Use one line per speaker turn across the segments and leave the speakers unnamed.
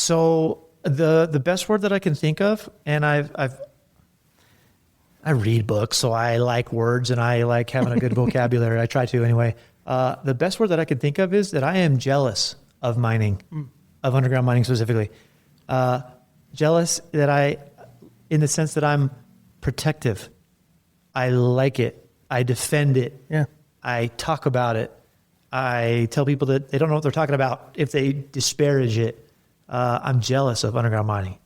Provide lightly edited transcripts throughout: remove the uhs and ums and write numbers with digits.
So the best word that I can think of, and I read books, so I like words and I like having a good vocabulary. I try to anyway. The best word that I can think of is that I am jealous of mining, of underground mining specifically. Jealous in the sense that I'm protective. I like it. I defend it.
Yeah.
I talk about it. I tell people that they don't know what they're talking about if they disparage it. I'm jealous of underground mining,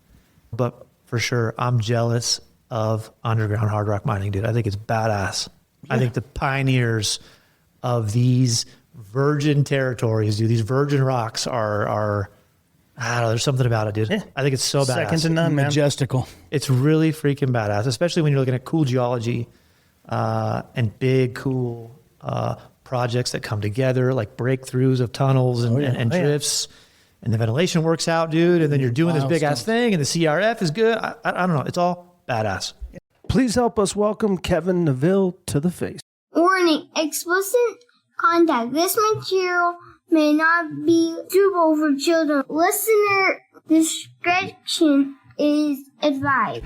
but for sure, I'm jealous of underground hard rock mining, dude. I think it's badass. Yeah. I think the pioneers of these virgin territories, dude, these virgin rocks are I don't know, there's something about it, dude. Yeah. I think it's so badass.
Second to none, man.
Majestical.
It's really freaking badass, especially when you're looking at cool geology and big, cool projects that come together, like breakthroughs of tunnels and drifts. And the ventilation works out, dude. And then you're doing this big ass thing and the CRF is good. I don't know. It's all badass.
Please help us welcome Kevin Neville to the face.
Warning, explicit content. This material may not be suitable for children. Listener discretion is advised.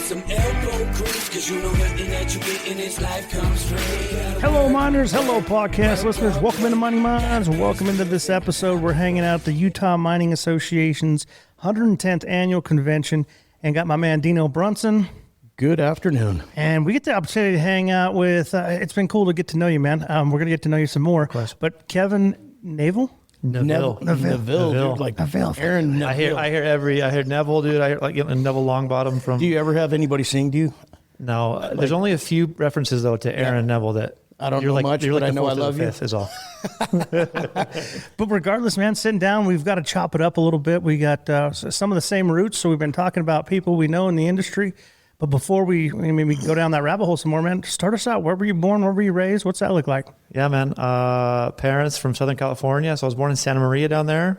Some elbow grease, 'cause you know nothing that you get in this life comes free.
Hello, miners. Hello, podcast listeners. Welcome into Mining Minds. Welcome into this episode. We're hanging out at the Utah Mining Association's 110th annual convention and got my man Dino Brunson.
Good afternoon.
And we get the opportunity to hang out with, it's been cool to get to know you, man. We're going to get to know you some more. But Kevin Neville?
Neville.
Dude, like
Neville.
Aaron Neville.
I hear Neville, dude. I hear like Neville Longbottom from.
Do you ever have anybody sing to you?
No, there's only a few references though to Aaron Neville that
I don't know much, but I know I love you.
Is all.
But regardless, man, sitting down, we've got to chop it up a little bit. We got some of the same roots, so we've been talking about people we know in the industry. But before we go down that rabbit hole some more, man, start us out. Where were you born? Where were you raised? What's that look like?
Yeah, man. Parents from Southern California. So I was born in Santa Maria down there.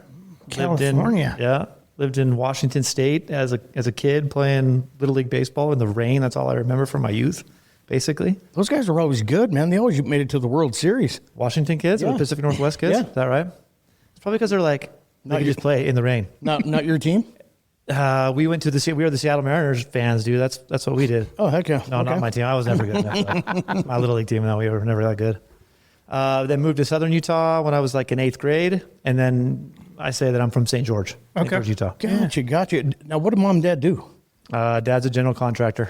California.
Lived in Washington State as a kid playing Little League Baseball in the rain. That's all I remember from my youth, basically.
Those guys are always good, man. They always made it to the World Series.
Washington kids or Pacific Northwest kids?
Yeah.
Is that right? It's probably because they're like, they just play in the rain.
Not your team?
We were the Seattle Mariners fans, dude. That's what we did.
Oh, heck yeah.
No, not my team. I was never good. My Little League team, no, we were never that good. Then moved to Southern Utah when I was like in 8th grade. And then I say that I'm from St. George, Utah.
Gotcha. Now, what did mom and dad do?
Dad's a general contractor.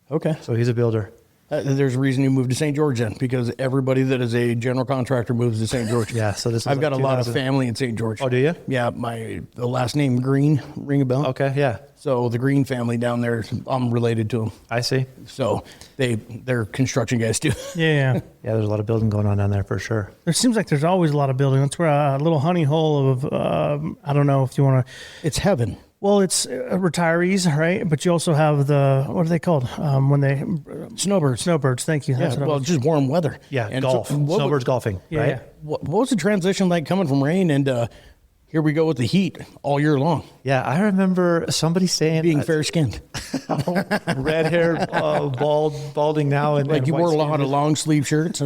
Okay.
So he's a builder.
There's a reason you moved to St. George then, because everybody that is a general contractor moves to St. George.
Yeah, so this is
I've got a lot of family in St. George.
Oh, do you?
Yeah, the last name Green, ring a bell?
Okay, yeah.
So the Green family down there, I'm related to them.
I see.
So they're construction guys too.
Yeah.
Yeah, there's a lot of building going on down there for sure.
There seems like there's always a lot of building. That's where a little honey hole of, I don't know if you want to.
It's heaven.
Well, it's retirees, right? But you also have what are they called? When they
snowbirds.
Snowbirds. Thank you.
That's just warm weather.
Yeah,
and
golf. Snowbirds golfing.
Yeah.
Right?
Yeah.
What was the transition like coming from rain and here we go with the heat all year long?
Yeah, I remember somebody saying
being fair skinned,
red hair, balding now, and
like you wore a lot of long sleeve shirts.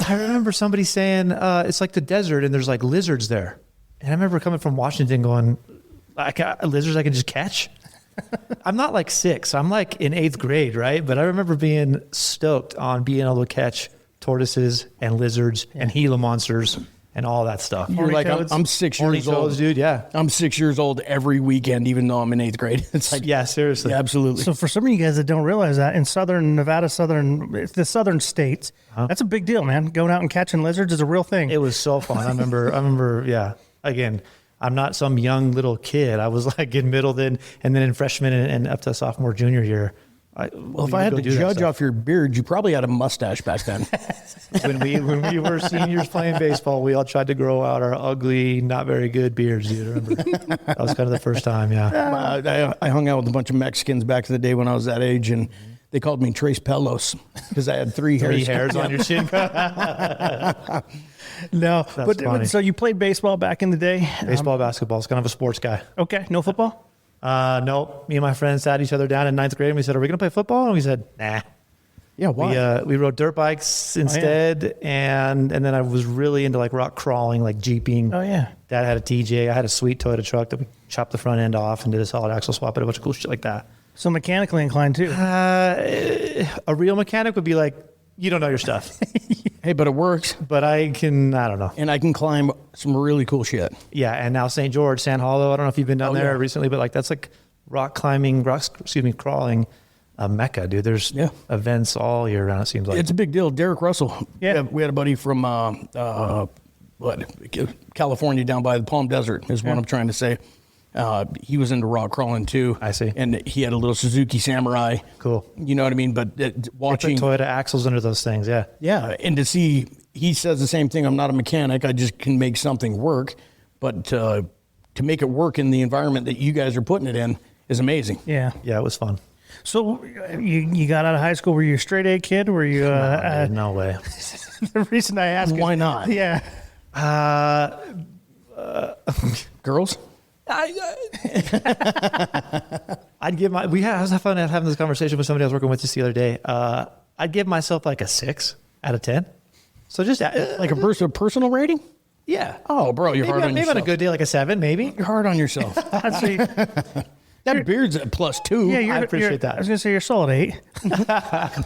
I remember somebody saying it's like the desert and there's like lizards there, and I remember coming from Washington going, lizards I can just catch. I'm not like 6. I'm like in 8th grade, right? But I remember being stoked on being able to catch tortoises and lizards and Gila monsters and all that stuff.
You're like, I'm 6 years old,
dude. Yeah,
I'm 6 years old every weekend, even though I'm in 8th grade. It's like,
yeah, seriously,
yeah, absolutely.
So for some of you guys that don't realize that, in southern Nevada, the southern states, that's a big deal, man. Going out and catching lizards is a real thing.
It was so fun. I remember. Yeah, again. I'm not some young little kid. I was like in middle then, and then in freshman and up to sophomore, junior year.
If I had to judge off your beard, you probably had a mustache back then.
when we were seniors playing baseball, we all tried to grow out our ugly, not very good beards. Do you remember? That was kind of the first time. Yeah.
I hung out with a bunch of Mexicans back in the day when I was that age, and They called me Trace Pelos because I had three hairs.
On your shin.
No, but
funny.
so you played baseball back in the day?
Baseball, basketball. It's kind of a sports guy.
Okay, no football?
No, me and my friends sat each other down in ninth grade and we said, are we going to play football? And we said, nah.
Yeah, why?
We rode dirt bikes instead. And then I was really into like rock crawling, like jeeping.
Oh, yeah.
Dad had a TJ. I had a sweet Toyota truck that we chopped the front end off and did a solid axle swap and a bunch of cool shit like that.
So mechanically inclined too.
A real mechanic would be like, you don't know your stuff.
Hey, but it works.
But I don't know.
And I can climb some really cool shit.
Yeah, and now St. George, San Hollow, I don't know if you've been down there recently, but like that's like crawling mecca, dude. There's events all year round, it seems like.
It's a big deal. Derek Russell.
Yeah.
We had a buddy from California down by the Palm Desert is what I'm trying to say. He was into rock crawling too.
I see.
And he had a little Suzuki Samurai.
Cool.
You know what I mean? But watching
Toyota axles under those things, yeah.
Yeah, and to see, he says the same thing. I'm not a mechanic. I just can make something work. But to make it work in the environment that you guys are putting it in is amazing.
Yeah.
Yeah, it was fun.
So you got out of high school, were you a straight A kid? Were you
No way.
the reason I ask
Why not?
Yeah.
Girls?
I'd give I was fun having this conversation with somebody I was working with just the other day. I'd give myself like a 6 out of 10. So just
Like a personal rating?
yeah.
Oh, bro, you're hard on
Maybe
yourself.
on a good day, like a 7, maybe.
You're hard on yourself.
I'd say,
That beard's a +2.
yeah,
I appreciate that.
I was going to say you're solid 8.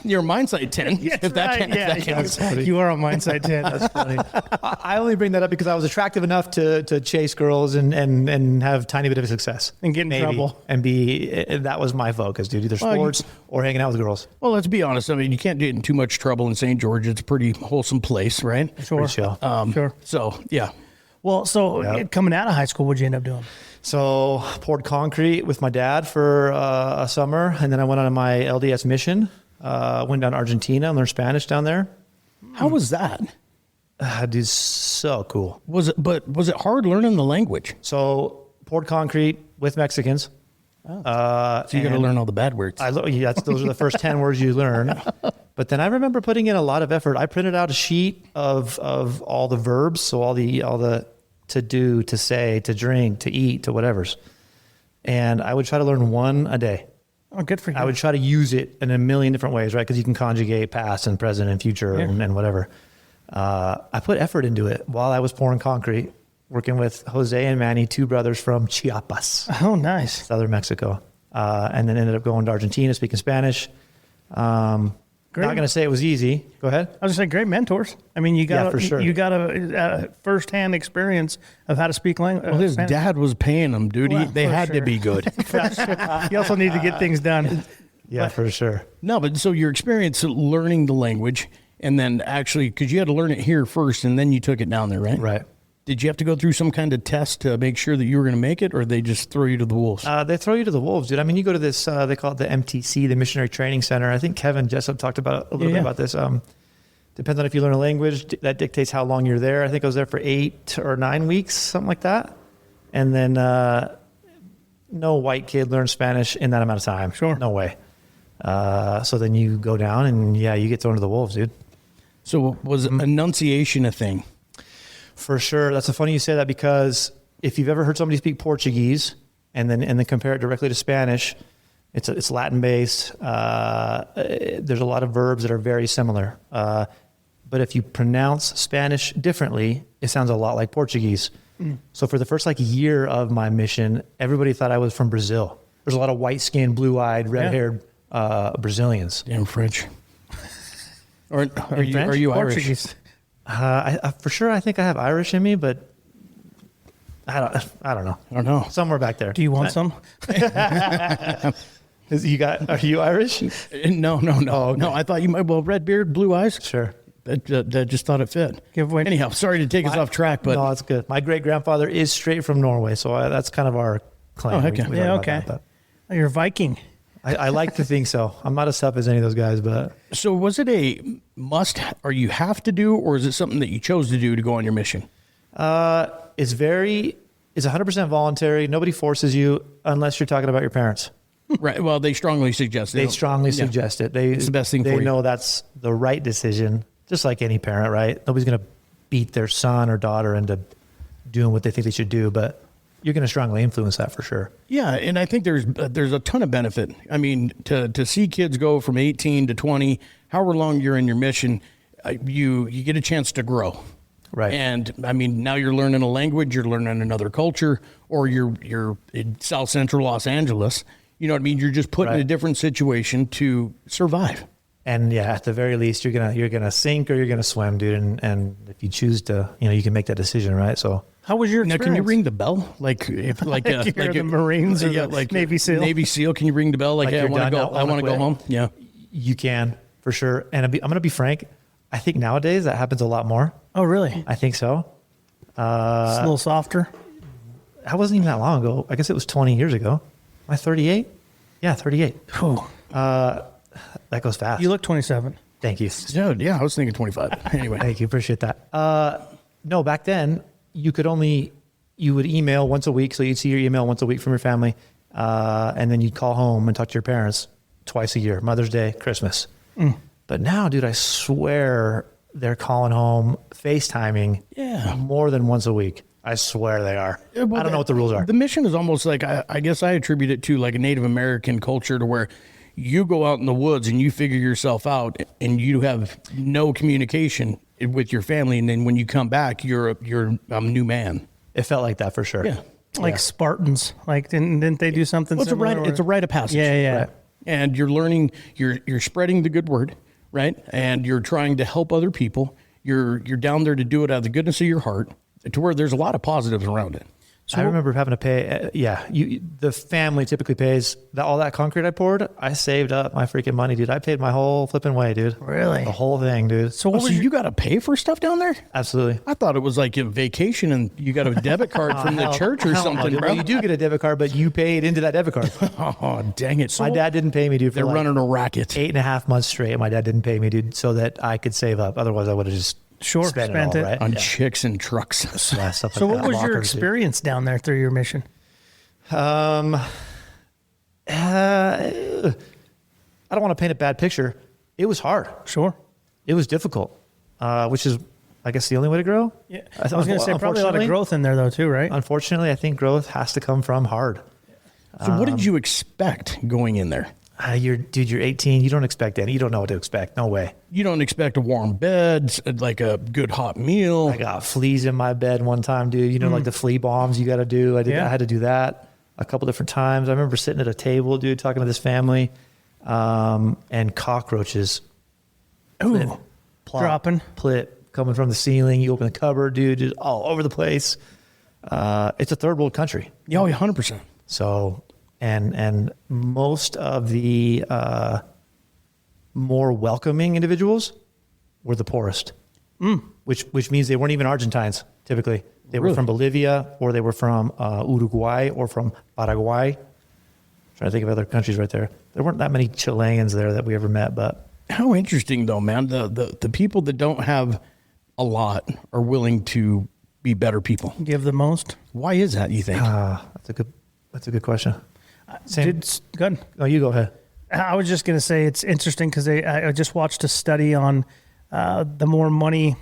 You're a mindsight 10. if that counts.
You are on mindset 10. That's funny.
I only bring that up because I was attractive enough to chase girls and have tiny bit of success.
And get in trouble.
And that was my focus, dude. Either sports or hanging out with girls.
Well, let's be honest. I mean, you can't get in too much trouble in St. George. It's a pretty wholesome place, right?
Sure.
Pretty chill.
Sure.
So, yeah.
Well, coming out of high school, what'd you end up doing?
So poured concrete with my dad for a summer, and then I went on my LDS mission. Went down to Argentina and learned Spanish down there.
How was that?
Dude, so cool.
Was it hard learning the language?
So poured concrete with Mexicans.
So you got to learn all the bad words.
Those are the first 10 words you learn. But then I remember putting in a lot of effort. I printed out a sheet of all the verbs, so all the to do, to say, to drink, to eat, to whatever's. And I would try to learn one a day.
Oh, good for you.
I would try to use it in a million different ways, right? Because you can conjugate past and present and future and whatever. I put effort into it while I was pouring concrete, working with Jose and Manny, 2 brothers from Chiapas,
Oh, nice.
southern Mexico. And then ended up going to Argentina, speaking Spanish.
Great.
Not going to say it was easy. Go ahead.
I was just saying, great mentors. I mean, you got
for sure.
You got a firsthand experience of how to speak language.
Well, his dad was paying them, dude.
Well,
They
for
had to
sure.
be good.
You also need to get things done.
Yeah, for sure.
No, but so your experience learning the language, and then actually, because you had to learn it here first, and then you took it down there, right?
Right.
Did you have to go through some kind of test to make sure that you were going to make it, or they just throw you to the wolves?
They throw you to the wolves, dude. I mean, you go to this, they call it the MTC, the Missionary Training Center. I think Kevin Jessup talked about a little bit about this. Depends on if you learn a language, that dictates how long you're there. I think I was there for 8 or 9 weeks, something like that. And then no white kid learns Spanish in that amount of time.
Sure.
No way. So then you go down and, you get thrown to the wolves, dude.
So was enunciation a thing?
For sure. That's so funny you say that, because if you've ever heard somebody speak Portuguese and then compare it directly to Spanish, it's Latin based. There's a lot of verbs that are very similar. But if you pronounce Spanish differently, it sounds a lot like Portuguese. So for the first year of my mission, everybody thought I was from Brazil. There's a lot of white skinned, blue eyed, red haired Brazilians.
Damn French. Or are you
French?
Irish?
Portuguese.
I for sure, I think I have Irish in me, but I don't know.
I don't know.
Somewhere back there.
Do you want some?
Are you Irish?
No.
Oh, okay.
No, I thought you might. Well, red beard, blue eyes.
Sure.
I just thought it fit.
Give away.
Anyhow, sorry to take us off track, but
No, that's good. My great grandfather is straight from Norway, so that's kind of our claim.
Oh, okay.
We
Yeah,
talk about
okay.
that,
Oh, you're a Viking.
but I like to think so. I'm not as tough as any of those guys, but
so was it a must, or you have to do, or is it something that you chose to do to go on your mission?
it's 100% voluntary. Nobody forces you unless you're talking about your parents.
Right. Well, they strongly suggest it.
They strongly suggest it.
It's the best thing for you.
They know that's the right decision, just like any parent, right? Nobody's going to beat their son or daughter into doing what they think they should do, but you're going to strongly influence that for sure.
Yeah, and I think there's a ton of benefit. I mean, to see kids go from 18 to 20, however long you're in your mission, you get a chance to grow.
Right.
And I mean, now you're learning a language, you're learning another culture, or you're in South Central Los Angeles. You know what I mean? You're just put in a different situation to survive.
And yeah, at the very least, you're gonna sink or you're gonna swim, dude. And if you choose to, you can make that decision, right? So
How was your
Now,
experience?
can you ring the bell? Like if
You're the Marines or the Navy SEAL?
Navy SEAL, can you ring the bell? Like,
Like
hey, I
you're
want to
done
go.
now,
I
wanna
want to go
quit?
home. Yeah.
you can for sure. And I'm gonna be frank. I think nowadays that happens a lot more.
Oh, really?
I think so.
It's a little softer.
That wasn't even that long ago. I guess it was 20 years ago. Am I 38? Yeah, 38.
Whew.
That goes fast.
You look 27.
Thank you.
Yeah, I was thinking 25. Anyway.
Thank you. Appreciate that. No, back then you would email once a week. So you'd see your email once a week from your family. And then you'd call home and talk to your parents twice a year, Mother's Day, Christmas. But now, dude, I swear they're calling home, FaceTiming more than once a week. I swear they are.
Yeah, well,
I don't know what the rules are.
The mission is almost like, I guess I attribute it to like a Native American culture to where you go out in the woods and you figure yourself out and you have no communication with your family. And then when you come back, you're a new man.
It felt like that for sure.
Yeah.
Like Spartans. Like, didn't they do something
Well,
similar?
it's a rite of passage.
Yeah.
Right.
And you're learning, you're spreading the good word, right? And you're trying to help other people. You're down there to do it out of the goodness of your heart, to where there's a lot of positives around it.
I remember having to pay. The family typically pays all that concrete I poured. I saved up my freaking money, dude. I paid my whole flipping way, dude.
Really?
The whole thing, dude.
So what
So
was your,
you got to pay for stuff down there?
Absolutely.
I thought it was like a vacation and you got a debit card from the church or something, bro.
Well, you do get a debit card, but you paid into that debit card.
Oh, dang it.
My dad didn't pay me, dude. For
They're
like
running a racket.
8.5 months straight. My dad didn't pay me, dude, so that I could save up. Otherwise, I would have just spent it all, right?
On chicks and trucks.
Yeah, stuff
so
like
what
that.
was your
Lockers, dude.
experience down there through your mission?
I don't want to paint a bad picture. It was hard.
Sure.
It was difficult, which is, I guess, the only way to grow.
Yeah. I was going to say probably a lot of
Unfortunately-
growth in there though too, right?
Unfortunately, I think growth has to come from hard.
So what did you expect going in there?
You're 18. You don't expect any. You don't know what to expect. No way.
You don't expect a warm bed, like a good hot meal.
I got fleas in my bed one time, dude. You know, like the flea bombs you got to do. I had to do that a couple different times. I remember sitting at a table, dude, talking to this family, and cockroaches.
Ooh. Dropping.
Plip coming from the ceiling. You open the cupboard, dude, just all over the place. It's a third world country.
Yeah, 100%.
So, and most of the more welcoming individuals were the poorest, which means they weren't even Argentines. Typically, they were from Bolivia, or they were from Uruguay, or from Paraguay. Trying to think of other countries right there. There weren't that many Chileans there that we ever met, but
How interesting though, man. The people that don't have a lot are willing to be better people.
Give the most.
Why is that, you think?
that's a good question.
Good.
Oh, you go ahead.
I was just going to say it's interesting because I just watched a study on the more money,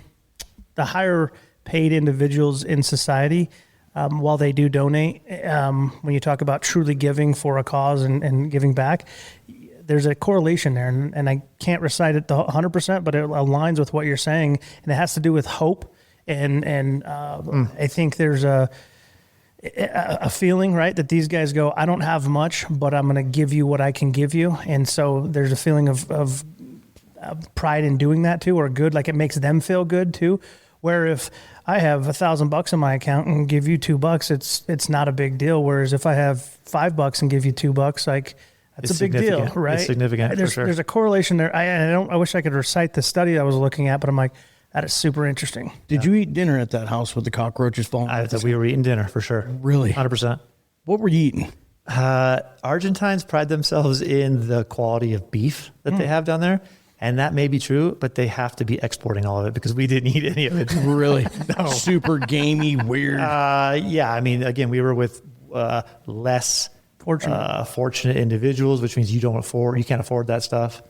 the higher paid individuals in society, while they do donate, when you talk about truly giving for a cause and giving back, there's a correlation there. And I can't recite it 100%, but it aligns with what you're saying. And it has to do with hope. And I think there's a feeling, right, that these guys go, I don't have much, but I'm going to give you what I can give you. And so there's a feeling of pride in doing that too, or good, like it makes them feel good too. Where if I have $1,000 in my account and give you $2, it's not a big deal. Whereas if I have $5 and give you $2, like that's
It's
a big deal,
significant.
right?
It's significant, for sure.
There's a correlation there. I wish I could recite the study I was looking at, but I'm like, that is super interesting.
Did you eat dinner at that house with the cockroaches falling?
We were eating dinner for sure.
Really?
100%.
What were you eating?
Argentines pride themselves in the quality of beef that they have down there. And that may be true, but they have to be exporting all of it because we didn't eat any of it.
Really? Super gamey, weird.
Yeah. I mean, again, we were with less fortunate individuals, which means you can't afford that stuff.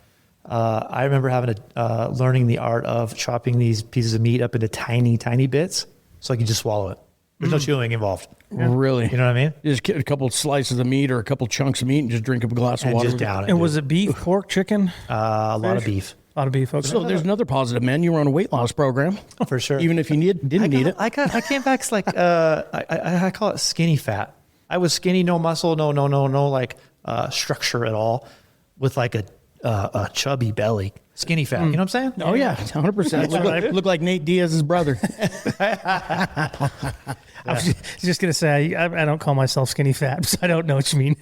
I remember having learning the art of chopping these pieces of meat up into tiny, tiny bits so I could just swallow it. There's no chewing involved.
Really?
You know what I mean?
Just get a couple slices of meat or a couple chunks of meat and just drink a glass of
And
water.
just down it.
And
dude.
was it beef, pork, chicken?
A lot of beef.
A lot of beef. Okay.
So there's another positive, man. You were on a weight loss program.
For sure.
Even if you didn't need it.
I came back like I call it skinny fat. I was skinny, no muscle, no like structure at all, with like a chubby belly, skinny fat. You know what I'm saying?
Oh yeah, 100%. Look like Nate Diaz's brother.
I was just going to say, I don't call myself skinny fat, so I don't know what you mean.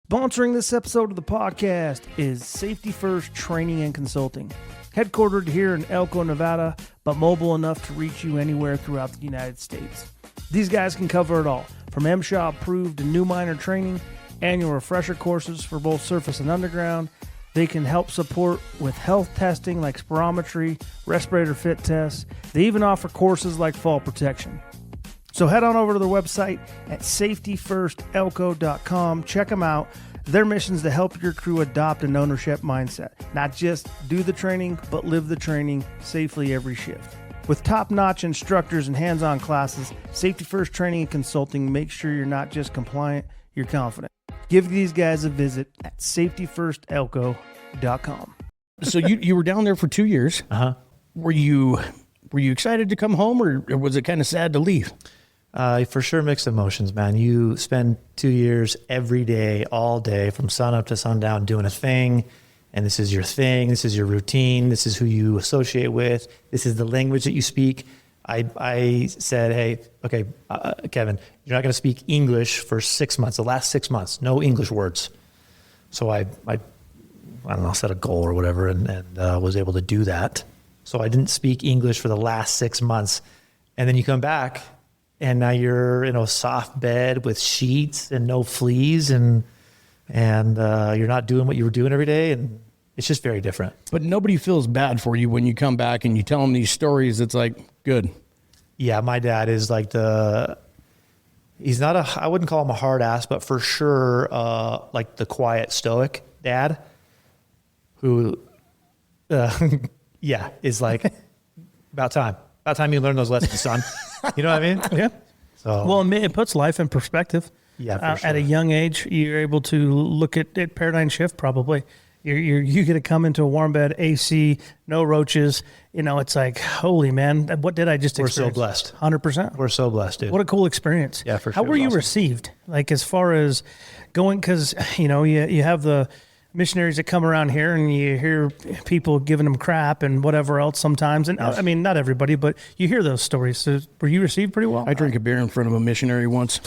Sponsoring this episode of the podcast is Safety First Training and Consulting. Headquartered here in Elko, Nevada, but mobile enough to reach you anywhere throughout the United States. These guys can cover it all, from MSHA approved and new miner training, annual refresher courses for both surface and underground. They can help support with health testing like spirometry, respirator fit tests. They even offer courses like fall protection. So head on over to their website at safetyfirstelco.com. Check them out. Their mission is to help your crew adopt an ownership mindset. Not just do the training, but live the training safely every shift. With top-notch instructors and hands-on classes, Safety First Training and Consulting makes sure you're not just compliant, you're confident. Give these guys a visit at safetyfirstelco.com.
So you were down there for 2 years.
Uh-huh.
Were you excited to come home, or was it kind of sad to leave?
For sure, mixed emotions, man. You spend 2 years every day, all day, from sun up to sundown, doing a thing. And this is your thing. This is your routine. This is who you associate with. This is the language that you speak. I said, hey, okay, Kevin, you're not going to speak English for 6 months, the last 6 months, no English words. So I don't know, set a goal or whatever and was able to do that. So I didn't speak English for the last 6 months. And then you come back and now you're in a soft bed with sheets and no fleas and you're not doing what you were doing every day. And it's just very different.
But nobody feels bad for you when you come back and you tell them these stories. It's like, good.
Yeah, my dad is like he's not I wouldn't call him a hard ass, but for sure, like the quiet stoic dad who, is like, about time you learn those lessons, son. You know what I mean?
Yeah.
So,
Well, it puts life in perspective.
Yeah, for sure.
At a young age, you're able to look at paradigm shift probably. You get to come into a warm bed, AC, no roaches. You know, it's like, holy man, what did I just
We're so
experience?
blessed.
100%.
We're so blessed, dude.
What a cool experience.
Yeah, for
How
sure.
were
It was
you
awesome.
received? Like, as far as going, because, you know, you have the missionaries that come around here and you hear people giving them crap and whatever else sometimes. And I mean, not everybody, but you hear those stories. So were you received pretty well?
I drank a beer in front of a missionary once.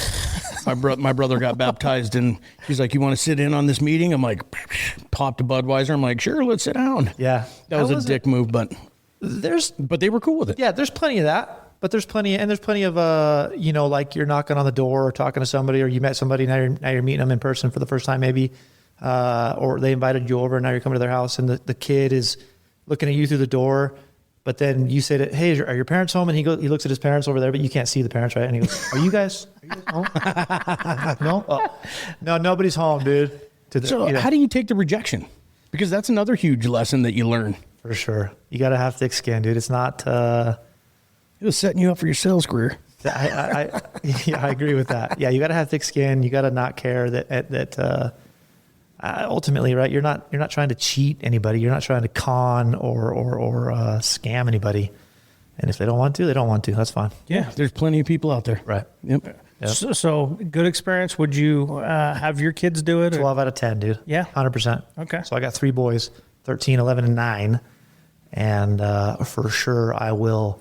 My brother got baptized, and he's like, "You want to sit in on this meeting?" I'm like, popped a Budweiser. I'm like, "Sure, let's sit down."
Yeah.
That was a dick move, but they were cool with it.
Yeah, there's plenty of that. But there's plenty of, like you're knocking on the door or talking to somebody, or you met somebody, now you're meeting them in person for the first time maybe, or they invited you over and now you're coming to their house and the kid is looking at you through the door, but then you say that, hey, are your parents home? And he looks at his parents over there, but you can't see the parents, right? And he goes, are you guys home? No? Oh, no, nobody's home, dude.
How do you take the rejection? Because that's another huge lesson that you learn.
For sure. You got to have thick skin, dude. It's not...
It was setting you up for your sales career.
I agree with that. Yeah, you got to have thick skin. You got to not care that ultimately, right? You're not trying to cheat anybody. You're not trying to con or scam anybody. And if they don't want to, they don't want to. That's fine.
Yeah, there's plenty of people out there.
Right.
Yep.
So good experience. Would you have your kids do it?
12 out of 10, dude.
Yeah.
100%.
Okay.
So I got 3 boys, 13, 11, and 9. And for sure, I will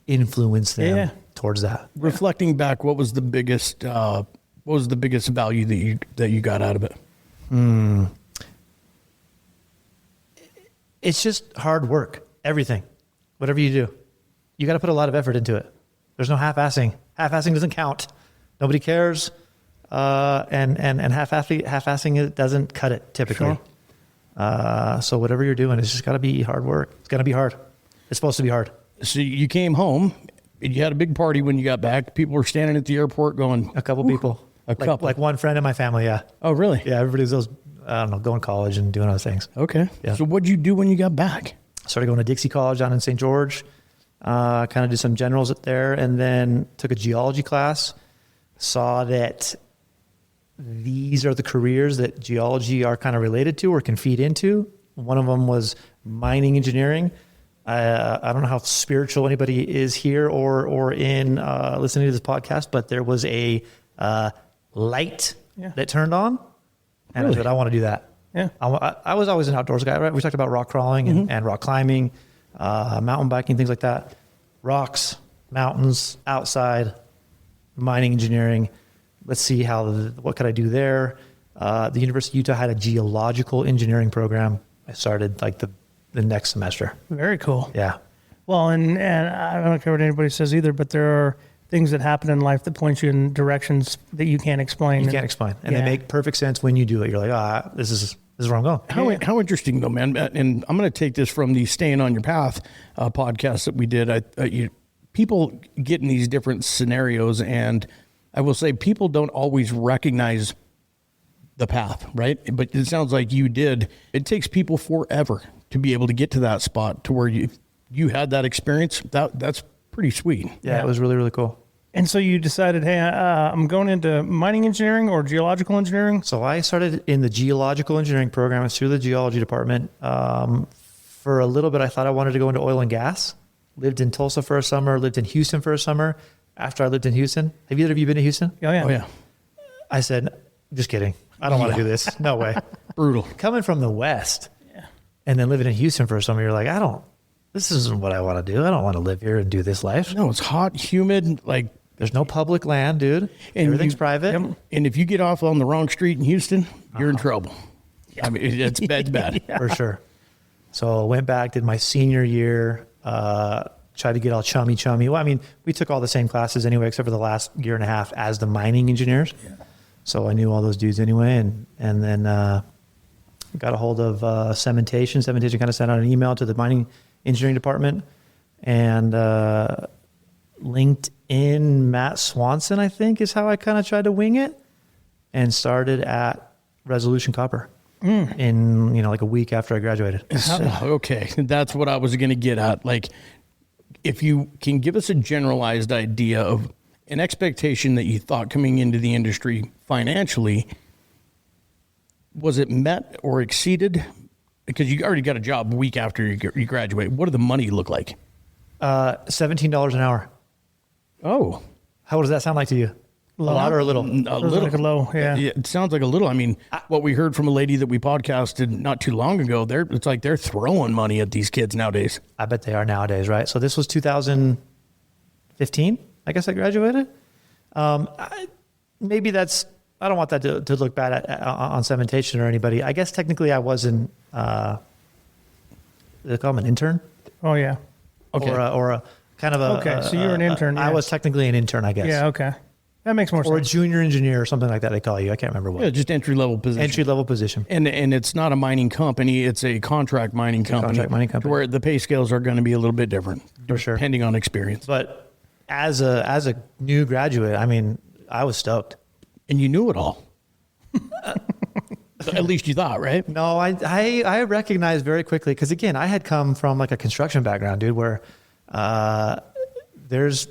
influence them towards that.
Reflecting back, what was the biggest value that you got out of it?
It's just hard work. Everything, whatever you do, you got to put a lot of effort into it. There's no half-assing. Half-assing doesn't count. Nobody cares. And half-assing it doesn't cut it typically.
Sure.
So whatever you're doing, it's just got to be hard work. It's going to be hard. It's supposed to be hard.
So you came home, and you had a big party when you got back. People were standing at the airport going,
A couple people.
A couple.
Like one friend in my family, yeah.
Oh, really?
Yeah, everybody's those, I don't know, going to college and doing other things.
Okay.
Yeah.
So what'd you do when you got back?
Started going to Dixie College down in St. George, kind of did some generals up there, and then took a geology class, saw that these are the careers that geology are kind of related to or can feed into. One of them was mining engineering. I don't know how spiritual anybody is here or in listening to this podcast, but there was a light that turned on, and I said, I want to do that.
Yeah.
I was always an outdoors guy, right? We talked about rock crawling and rock climbing, mountain biking, things like that. Rocks, mountains, outside, mining engineering. Let's see what could I do there? The University of Utah had a geological engineering program. I started like the next semester.
Very cool.
Yeah.
Well, and I don't care what anybody says either, but there are things that happen in life that point you in directions that you can't explain.
You can't explain. And they make perfect sense when you do it. You're like, this is where I'm going.
How interesting though, man. And I'm going to take this from the Staying on Your Path podcast that we did. People get in these different scenarios, and I will say people don't always recognize the path, right? But it sounds like you did. It takes people forever to be able to get to that spot to where you had that experience. That's pretty sweet.
Yeah, it was really, really cool.
And so you decided, hey, I'm going into mining engineering or geological engineering.
So I started in the geological engineering program through the geology department. For a little bit, I thought I wanted to go into oil and gas. Lived in Tulsa for a summer, lived in Houston for a summer. After I lived in Houston, have either of you been to Houston?
Oh, yeah.
Oh, yeah.
I said, just kidding. I don't want to do this. No way.
Brutal.
Coming from the West and then living in Houston for a summer, you're like, this isn't what I want to do. I don't want to live here and do this life.
No, it's hot, humid, like
there's no public land, dude. Everything's private.
Yep. And if you get off on the wrong street in Houston, you're in trouble. I mean, it's bad.
For sure. So I went back, did my senior year, tried to get all chummy. Well, I mean, we took all the same classes anyway, except for the last year and a half as the mining engineers. Yeah. So I knew all those dudes anyway. And then got a hold of Cementation. Cementation kind of sent out an email to the mining engineering department, and LinkedIn Matt Swanson, I think, is how I kind of tried to wing it, and started at Resolution Copper in like a week after I graduated.
Okay, that's what I was going to get at. Like, if you can give us a generalized idea of an expectation that you thought coming into the industry financially, was it met or exceeded? Because you already got a job a week after you graduate. What did the money look like?
$17 an hour.
Oh.
How does that sound like to you? A lot or a little?
A little.
Like a low, yeah.
It sounds like a little. I mean, what we heard from a lady that we podcasted not too long ago, it's like they're throwing money at these kids nowadays.
I bet they are nowadays, right? So this was 2015, I guess I graduated. Maybe that's, I don't want that to look bad on Cementation or anybody. I guess technically I wasn't, they call them an intern?
Oh, yeah.
Okay.
Or a kind of a...
Okay, so you're an intern.
I was technically an intern, I guess.
Yeah, okay. That makes more sense.
Or a junior engineer or something like that they call you. I can't remember what.
Yeah, just entry-level position.
Entry-level position.
And it's not a mining company. It's a contract mining company.
Contract mining company.
Where the pay scales are going to be a little bit different.
For sure.
Depending on experience.
But as a new graduate, I mean, I was stoked.
And you knew it all. At least you thought, right?
No, I recognized very quickly, because again, I had come from like a construction background, dude, where there's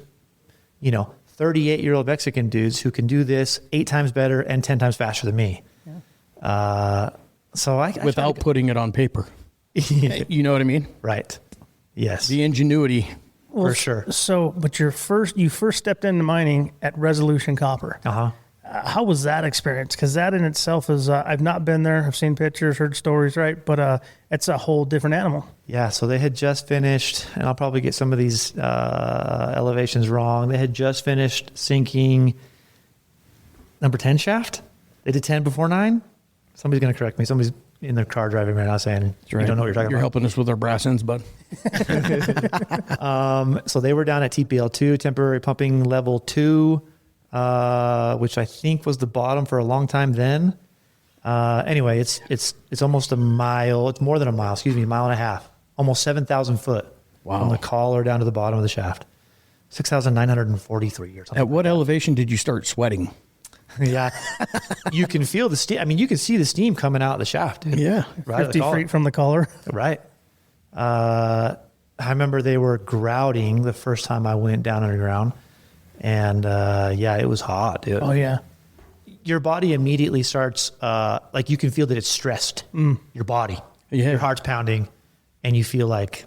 38-year-old Mexican dudes who can do this 8 times better and 10 times faster than me. Yeah. So I
without putting it on paper. You know what I mean?
Right. Yes.
The ingenuity.
For sure.
So, but you first stepped into mining at Resolution Copper.
Uh-huh.
How was that experience? Because that in itself is, I've not been there. I've seen pictures, heard stories, right? But it's a whole different animal.
Yeah, so they had just finished, and I'll probably get some of these elevations wrong. They had just finished sinking number 10 shaft. They did 10 before 9. Somebody's going to correct me. Somebody's in their car driving right now saying, you don't know what you're talking about.
You're helping us with our brass ends, bud.
So they were down at TPL2, temporary pumping level 2. Which I think was the bottom for a long time then. Anyway, it's almost a mile. It's more than a mile, a mile and a half. Almost 7,000 foot.
Wow.
From the collar down to the bottom of the shaft. 6,943 or something.
At what elevation did you start sweating?
Yeah. You can feel the steam. I mean, you can see the steam coming out of the shaft, dude.
Yeah.
Right.
50 feet from the collar.
Right. I remember they were grouting the first time I went down underground. And yeah, it was hot, dude.
Oh, yeah.
Your body immediately starts, like you can feel that it's stressed. Your body.
Yeah.
Your heart's pounding. And you feel like,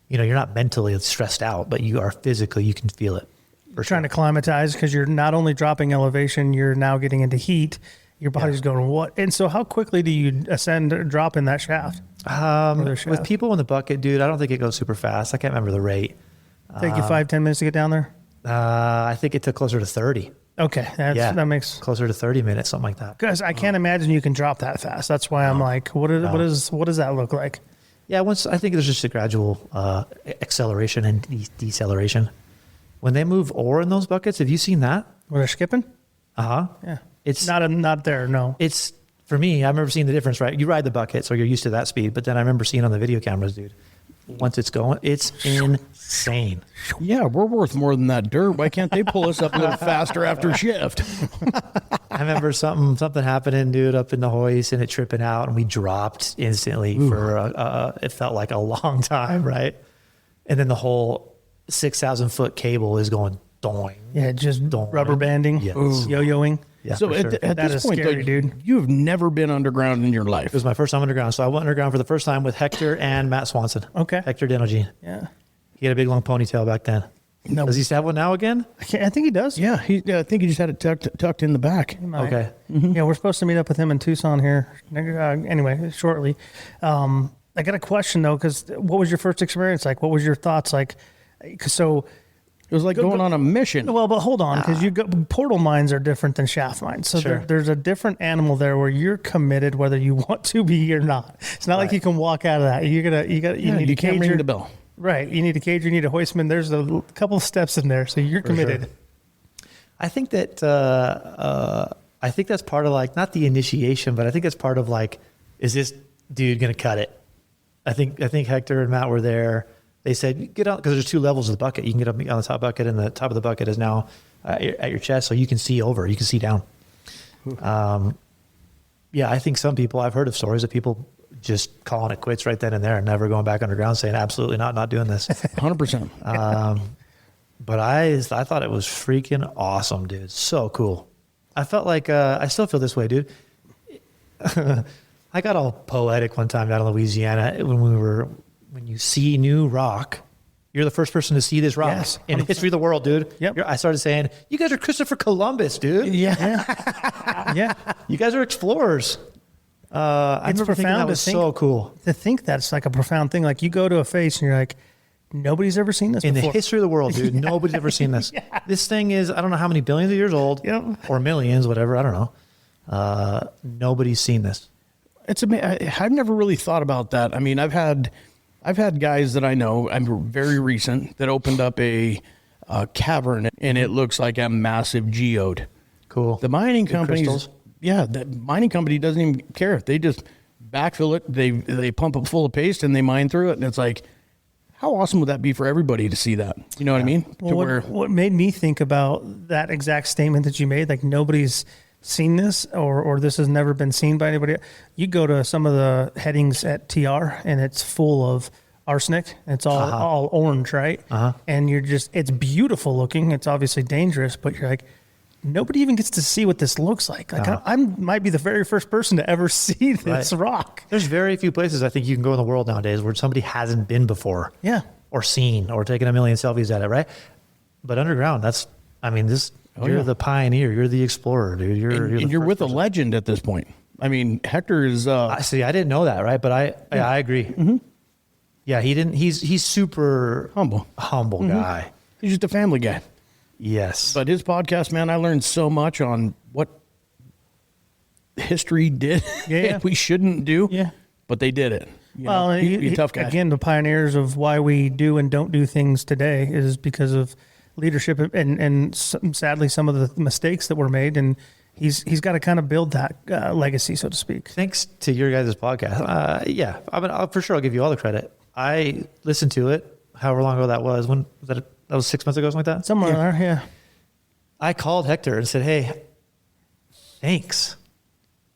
you know, you're not mentally stressed out, but you are physically, you can feel it.
You're trying to climatize because you're not only dropping elevation, you're now getting into heat. Your body's going, what? And so how quickly do you ascend or drop in that shaft?
With people in the bucket, dude, I don't think it goes super fast. I can't remember the rate.
Take you 5-10 minutes to get down there?
I think it took closer to 30.
Okay. That makes...
Closer to 30 minutes, something like that.
Because I can't imagine you can drop that fast. That's why I'm like, what does that look like?
Yeah, I think there's just a gradual acceleration and deceleration. When they move ore in those buckets, have you seen that?
Where they're skipping?
Uh-huh.
Yeah.
It's
not there, no.
It's, for me, I remember seeing the difference, right? You ride the bucket, so you're used to that speed. But then I remember seeing on the video cameras, dude, once it's going, it's insane.
Yeah, we're worth more than that dirt. Why can't they pull us up a little faster after shift?
I remember something happening, dude, up in the hoist and it tripping out, and we dropped instantly for it felt like a long time, right? And then the whole 6,000 foot cable is going doing.
Yeah, just
doing.
rubber banding,
Yes.
yo-yoing.
Yeah,
So
for sure.
at
That
this
is
point,
scary,
though,
dude.
you've never been underground in your
It
life.
was my first time underground. So I went underground for the first time with Hector and Matt Swanson.
Okay.
Hector Denogene.
Yeah.
He had a big long ponytail back then.
No.
Does he still have one now again?
I think he does.
Yeah, I think he just had it tucked in the back.
Might.
Okay.
Yeah, we're supposed to meet up with him in Tucson here. Anyway, shortly. I got a question though, because what was your first experience like? What was your thoughts like? So,
It was like going on a mission.
well, but hold on, because portal mines are different than shaft mines. So
Sure.
there's a different animal there where you're committed whether you want to be or not. It's not like you can walk out of that. You need
you
a
can't
cager.
ring the bell.
Right. You need a cager. You need a hoistman. There's a couple of steps in there, so you're committed.
Sure. I think that that's part of like, not the initiation, but I think that's part of like, is this dude going to cut it? I think Hector and Matt were there. They said, get out, because there's two levels of the bucket. You can get up on the top bucket, and the top of the bucket is now at your chest, so you can see over, you can see down. Yeah, I think some people, I've heard of stories of people just calling it quits right then and there and never going back underground, saying, absolutely not doing this.
100%.
But I thought it was freaking awesome, dude. So cool. I felt like, I still feel this way, dude. I got all poetic one time down in Louisiana when you see new rock, you're the first person to see this rock in the history of the world, dude.
Yep.
I started saying, you guys are Christopher Columbus, dude.
Yeah. Yeah.
You guys are explorers. I
It's
remember thinking
profound
that
to
was
think-
so cool.
To think that's like a profound thing. Like you go to a face and you're like, nobody's ever seen this
In
before.
the history of the world, dude, nobody's ever seen this. This thing is, I don't know how many billions of years old,
Yep.
or millions, whatever, I don't know. Nobody's seen this.
It's I've never really thought about that. I mean, I've had guys that I know, I'm very recent, that opened up a cavern, and it looks like a massive geode.
Cool.
The mining companies,
crystals?
the mining company doesn't even care. They just backfill it. They pump it full of paste and they mine through it, and it's like, how awesome would that be for everybody to see that? You know what I mean?
Well, what made me think about that exact statement that you made, like nobody's seen this or this has never been seen by anybody. You go to some of the headings at TR and it's full of arsenic. It's all orange, right? And it's beautiful looking. It's obviously dangerous, but you're like, nobody even gets to see what this looks like. Like I might be the very first person to ever see this rock.
There's very few places I think you can go in the world nowadays where somebody hasn't been before.
Yeah.
Or seen or taken a million selfies at it, right? But underground, you're the pioneer, you're the explorer, dude. You're
with a legend at this point. I mean, Hector is.
I didn't know that, right? But I agree. Mm-hmm. Yeah, he didn't. He's super humble guy.
He's just a family guy.
Yes,
but his podcast, man, I learned so much on what history did.
Yeah,
we shouldn't do.
Yeah,
but they did it.
He's
a tough guy.
Again, the pioneers of why we do and don't do things today is because of leadership and sadly some of the mistakes that were made, and he's got to kind of build that legacy, so to speak.
Thanks to your guys' podcast. Yeah, for sure I'll give you all the credit. I listened to it however long ago that was. When was that? That was 6 months ago, something like that?
Somewhere there, yeah.
I called Hector and said, hey, Thanks.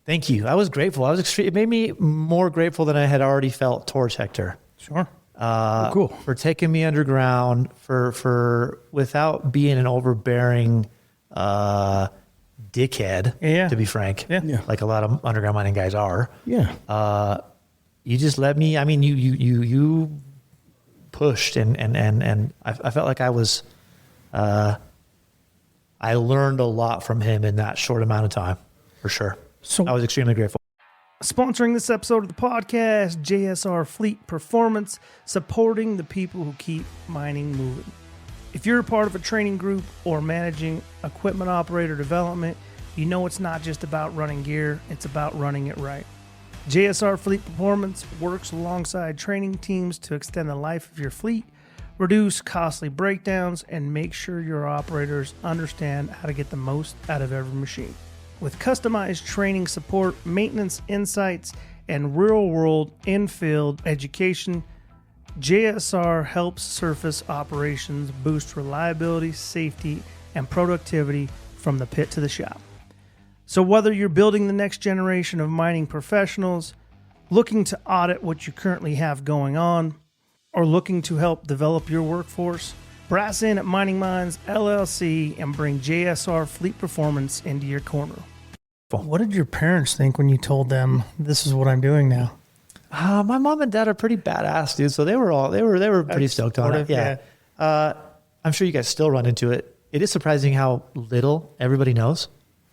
Thank you. I was grateful. It made me more grateful than I had already felt towards Hector.
Sure.
Cool.
For taking me underground, for without being an overbearing dickhead, to be frank, like a lot of underground mining guys are.
Yeah.
You just let me. I mean, you pushed and I felt like I was. I learned a lot from him in that short amount of time, for sure.
So
I was extremely grateful.
Sponsoring this episode of the podcast, JSR Fleet Performance, supporting the people who keep mining moving. If you're a part of a training group or managing equipment operator development, you know it's not just about running gear, it's about running it right. JSR Fleet Performance works alongside training teams to extend the life of your fleet, reduce costly breakdowns, and make sure your operators understand how to get the most out of every machine. With customized training support, maintenance insights, and real-world in-field education, JSR helps surface operations boost reliability, safety, and productivity from the pit to the shop. So whether you're building the next generation of mining professionals, looking to audit what you currently have going on, or looking to help develop your workforce, brass in at Mining Minds LLC and bring JSR Fleet Performance into your corner. What did your parents think when you told them this is what I'm doing now?
My mom and dad are pretty badass, dude. So they were pretty stoked on it. Yeah. I'm sure you guys still run into it. It is surprising how little everybody knows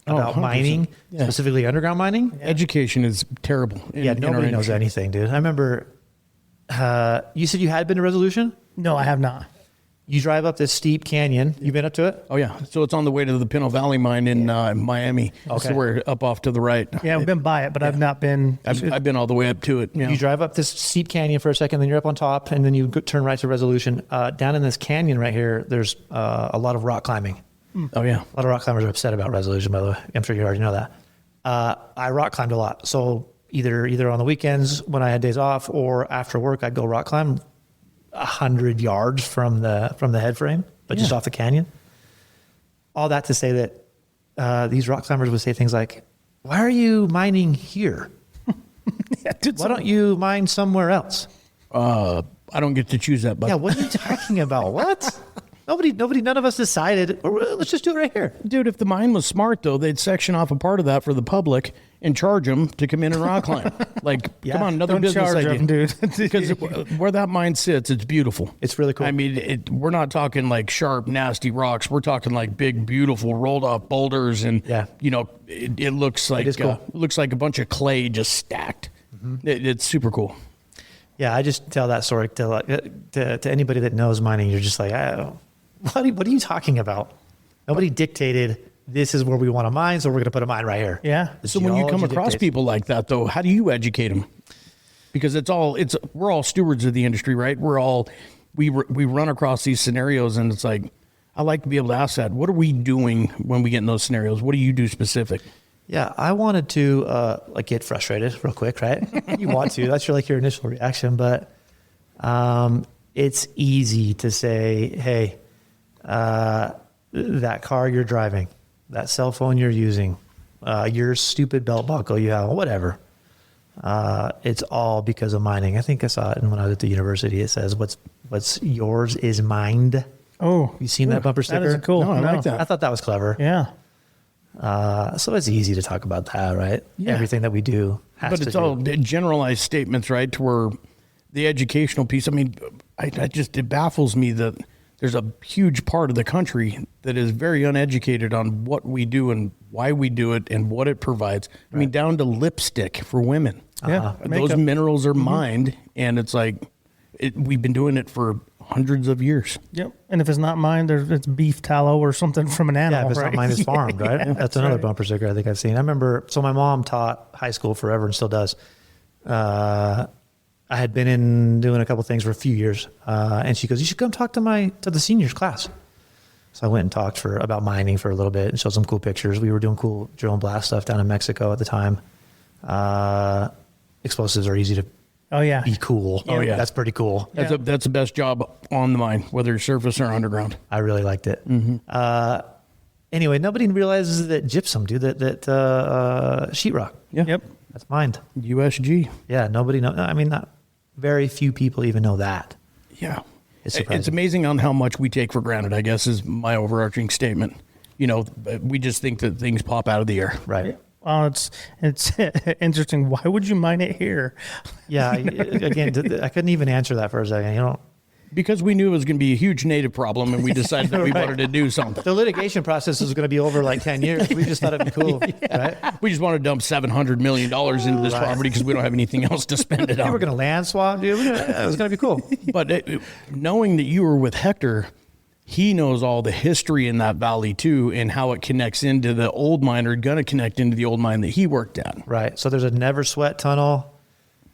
about
100%.
mining, specifically underground mining.
Education is terrible.
Nobody knows anything, dude. I remember you said you had been to Resolution?
No, I have not.
You drive up this steep canyon. You've been up to it?
Oh, yeah. So it's on the way to the Pinto Valley mine in Miami.
Okay.
So we're up off to the right.
Yeah, I've been by it, but I've not been.
I've been all the way up to it.
You drive up this steep canyon for a second, then you're up on top, and then you turn right to Resolution. Down in this canyon right here, there's a lot of rock climbing.
Oh, yeah.
A lot of rock climbers are upset about Resolution, by the way. I'm sure you already know that. I rock climbed a lot. So either on the weekends when I had days off or after work, I'd go rock climb 100 yards from the head frame, but just off the canyon. All that to say that these rock climbers would say things like, "Why are you mining here? Why don't you mine somewhere else?"
I don't get to choose that, but
Yeah, what are you talking about? What? Nobody, none of us decided, let's just do it right here.
dude, if the mine was smart, though, they'd section off a part of that for the public and charge them to come in and rock climb. Like, come on, another
Don't
business
charge
idea.
them, dude.
Because where that mine sits, it's beautiful.
It's really cool.
I mean, we're not talking like sharp, nasty rocks. We're talking like big, beautiful, rolled off boulders, and it looks like
cool.
it looks like a bunch of clay just stacked. It's super cool.
Yeah, I just tell that story to anybody that knows mining. You're just like, what are you talking about? Nobody dictated this is where we want to mine, so we're going to put a mine right here.
Yeah.
So when you come across people like that, though, how do you educate them? Because we're all stewards of the industry, right? We run across these scenarios, and it's like, I like to be able to ask that. What are we doing when we get in those scenarios? What do you do specific?
Yeah, I wanted to get frustrated real quick, right? You want to. That's your initial reaction, but it's easy to say, hey, that car you're driving, that cell phone you're using, your stupid belt buckle you have, whatever. It's all because of mining. I think I saw it when I was at the university. It says, what's yours is mined.
Oh,
You seen that bumper sticker?
that is cool.
No, I like that.
I thought that was clever.
Yeah.
So it's easy to talk about that, right?
Yeah.
Everything that we do has
But
to
it's
do.
all generalized statements, right? To where the educational piece, I mean, it baffles me that there's a huge part of the country that is very uneducated on what we do and why we do it and what it provides. I mean, down to lipstick for women.
Yeah.
Those
Makeup.
minerals are mined, and it's like, we've been doing it for hundreds of years.
Yep. And if it's not mine, it's beef tallow or something from an animal.
Yeah, if it's
right?
not mine, it's farmed, right? That's another bumper sticker I think I've seen. I remember, so my mom taught high school forever and still does. I had been in doing a couple things for a few years, and she goes, "You should come talk to the seniors class." So I went and talked about mining for a little bit and showed some cool pictures. We were doing cool drill and blast stuff down in Mexico at the time. Explosives are easy to
Oh, yeah.
be cool.
Oh, yeah.
That's pretty cool.
That's the best job on the mine, whether it's surface or underground.
I really liked it. Anyway, nobody realizes that gypsum, dude, that sheetrock.
Yeah.
Yep.
That's mined.
USG.
Yeah, nobody knows. I mean, not very few people even know that.
Yeah.
It's surprising.
It's amazing on how much we take for granted, I guess, is my overarching statement. You know, we just think that things pop out of the air.
Right.
Well, it's interesting. Why would you mine it here?
Yeah. Again, I couldn't even answer that for a second. You know,
Because we knew it was going to be a huge native problem, and we decided that we wanted to do something.
the litigation process is going to be over like 10 years. We just thought it'd be cool, right?
We just want to dump $700 million into this property because we don't have anything else to spend it
We
on.
were going to land swap, dude. It was going to be cool.
But knowing that you were with Hector, he knows all the history in that valley too, and how it connects into the old mine, or going to connect into the old mine that he worked at.
Right. So there's a never sweat tunnel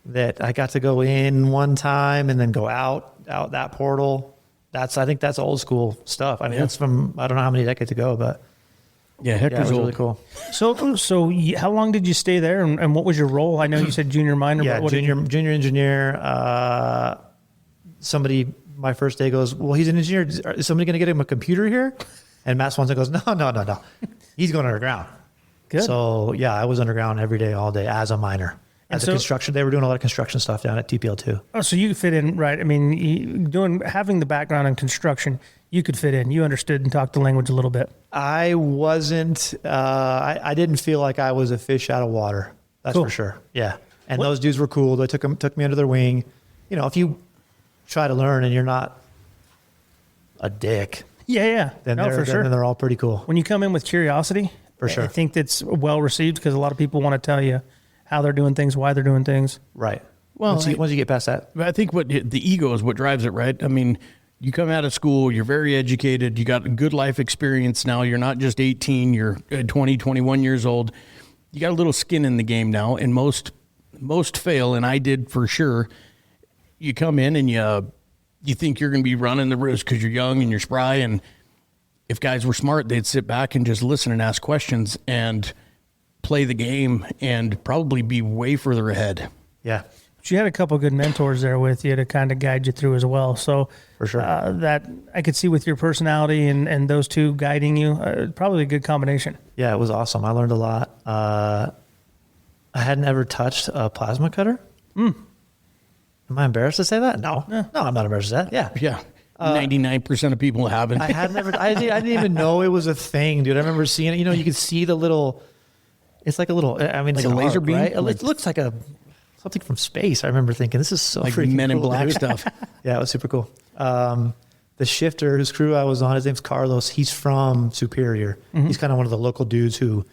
that I got to go in one time and then go out that portal. I think that's old school stuff. I mean, that's from, I don't know how many decades ago, but
Yeah,
yeah,
Hector's
it was
old.
really cool.
So how long did you stay there, and what was your role? I know you said junior miner.
Yeah,
but what did you-
junior engineer. Somebody, my first day goes, well, he's an engineer. Is somebody going to get him a computer here? And Matt Swanson goes, no. He's going underground.
Good.
So yeah, I was underground every day, all day as a miner. As a construction, they were doing a lot of construction stuff down at TPL too.
Oh, so you fit in, right? I mean, having the background in construction, you could fit in. You understood and talked the language a little bit.
I wasn't. I didn't feel like I was a fish out of water. That's
Cool.
for sure. Yeah, and those dudes were cool. They took me under their wing. You know, if you try to learn and you're not a dick,
Yeah.
then
No, for sure.
then they're all pretty cool.
When you come in with curiosity,
For sure.
I think that's well received because a lot of people want to tell you how they're doing things, why they're doing things.
Right.
Well,
Once you get past that,
I think the ego is what drives it, right? I mean, you come out of school, you're very educated, you got a good life experience now. You're not just 18, you're 20, 21 years old. You got a little skin in the game now, and most fail, and I did for sure. You come in and you think you're going to be running the risk because you're young and you're spry, and if guys were smart, they'd sit back and just listen and ask questions and play the game and probably be way further ahead.
yeah,
But you had a couple good mentors there with you to kind of guide you through as well. So
For sure.
that I could see with your personality and those two guiding you, probably a good combination.
yeah, it was awesome. I learned a lot. I hadn't ever touched a plasma cutter. Am I embarrassed to say that? No, I'm not embarrassed to say that. Yeah.
Yeah. 99% of people haven't.
I had never. I didn't even know it was a thing, dude. I remember seeing it. You know, you could see the little. It's like a little. I mean,
Like
it's
a laser
arc,
beam?
right?
Like-
It looks like something from space. I remember thinking, this is so
like
freaking
Men in
cool,
Black
dude.
stuff.
Yeah, it was super cool. The shifter whose crew I was on, his name's Carlos. He's from Superior. He's kind of one of the local dudes who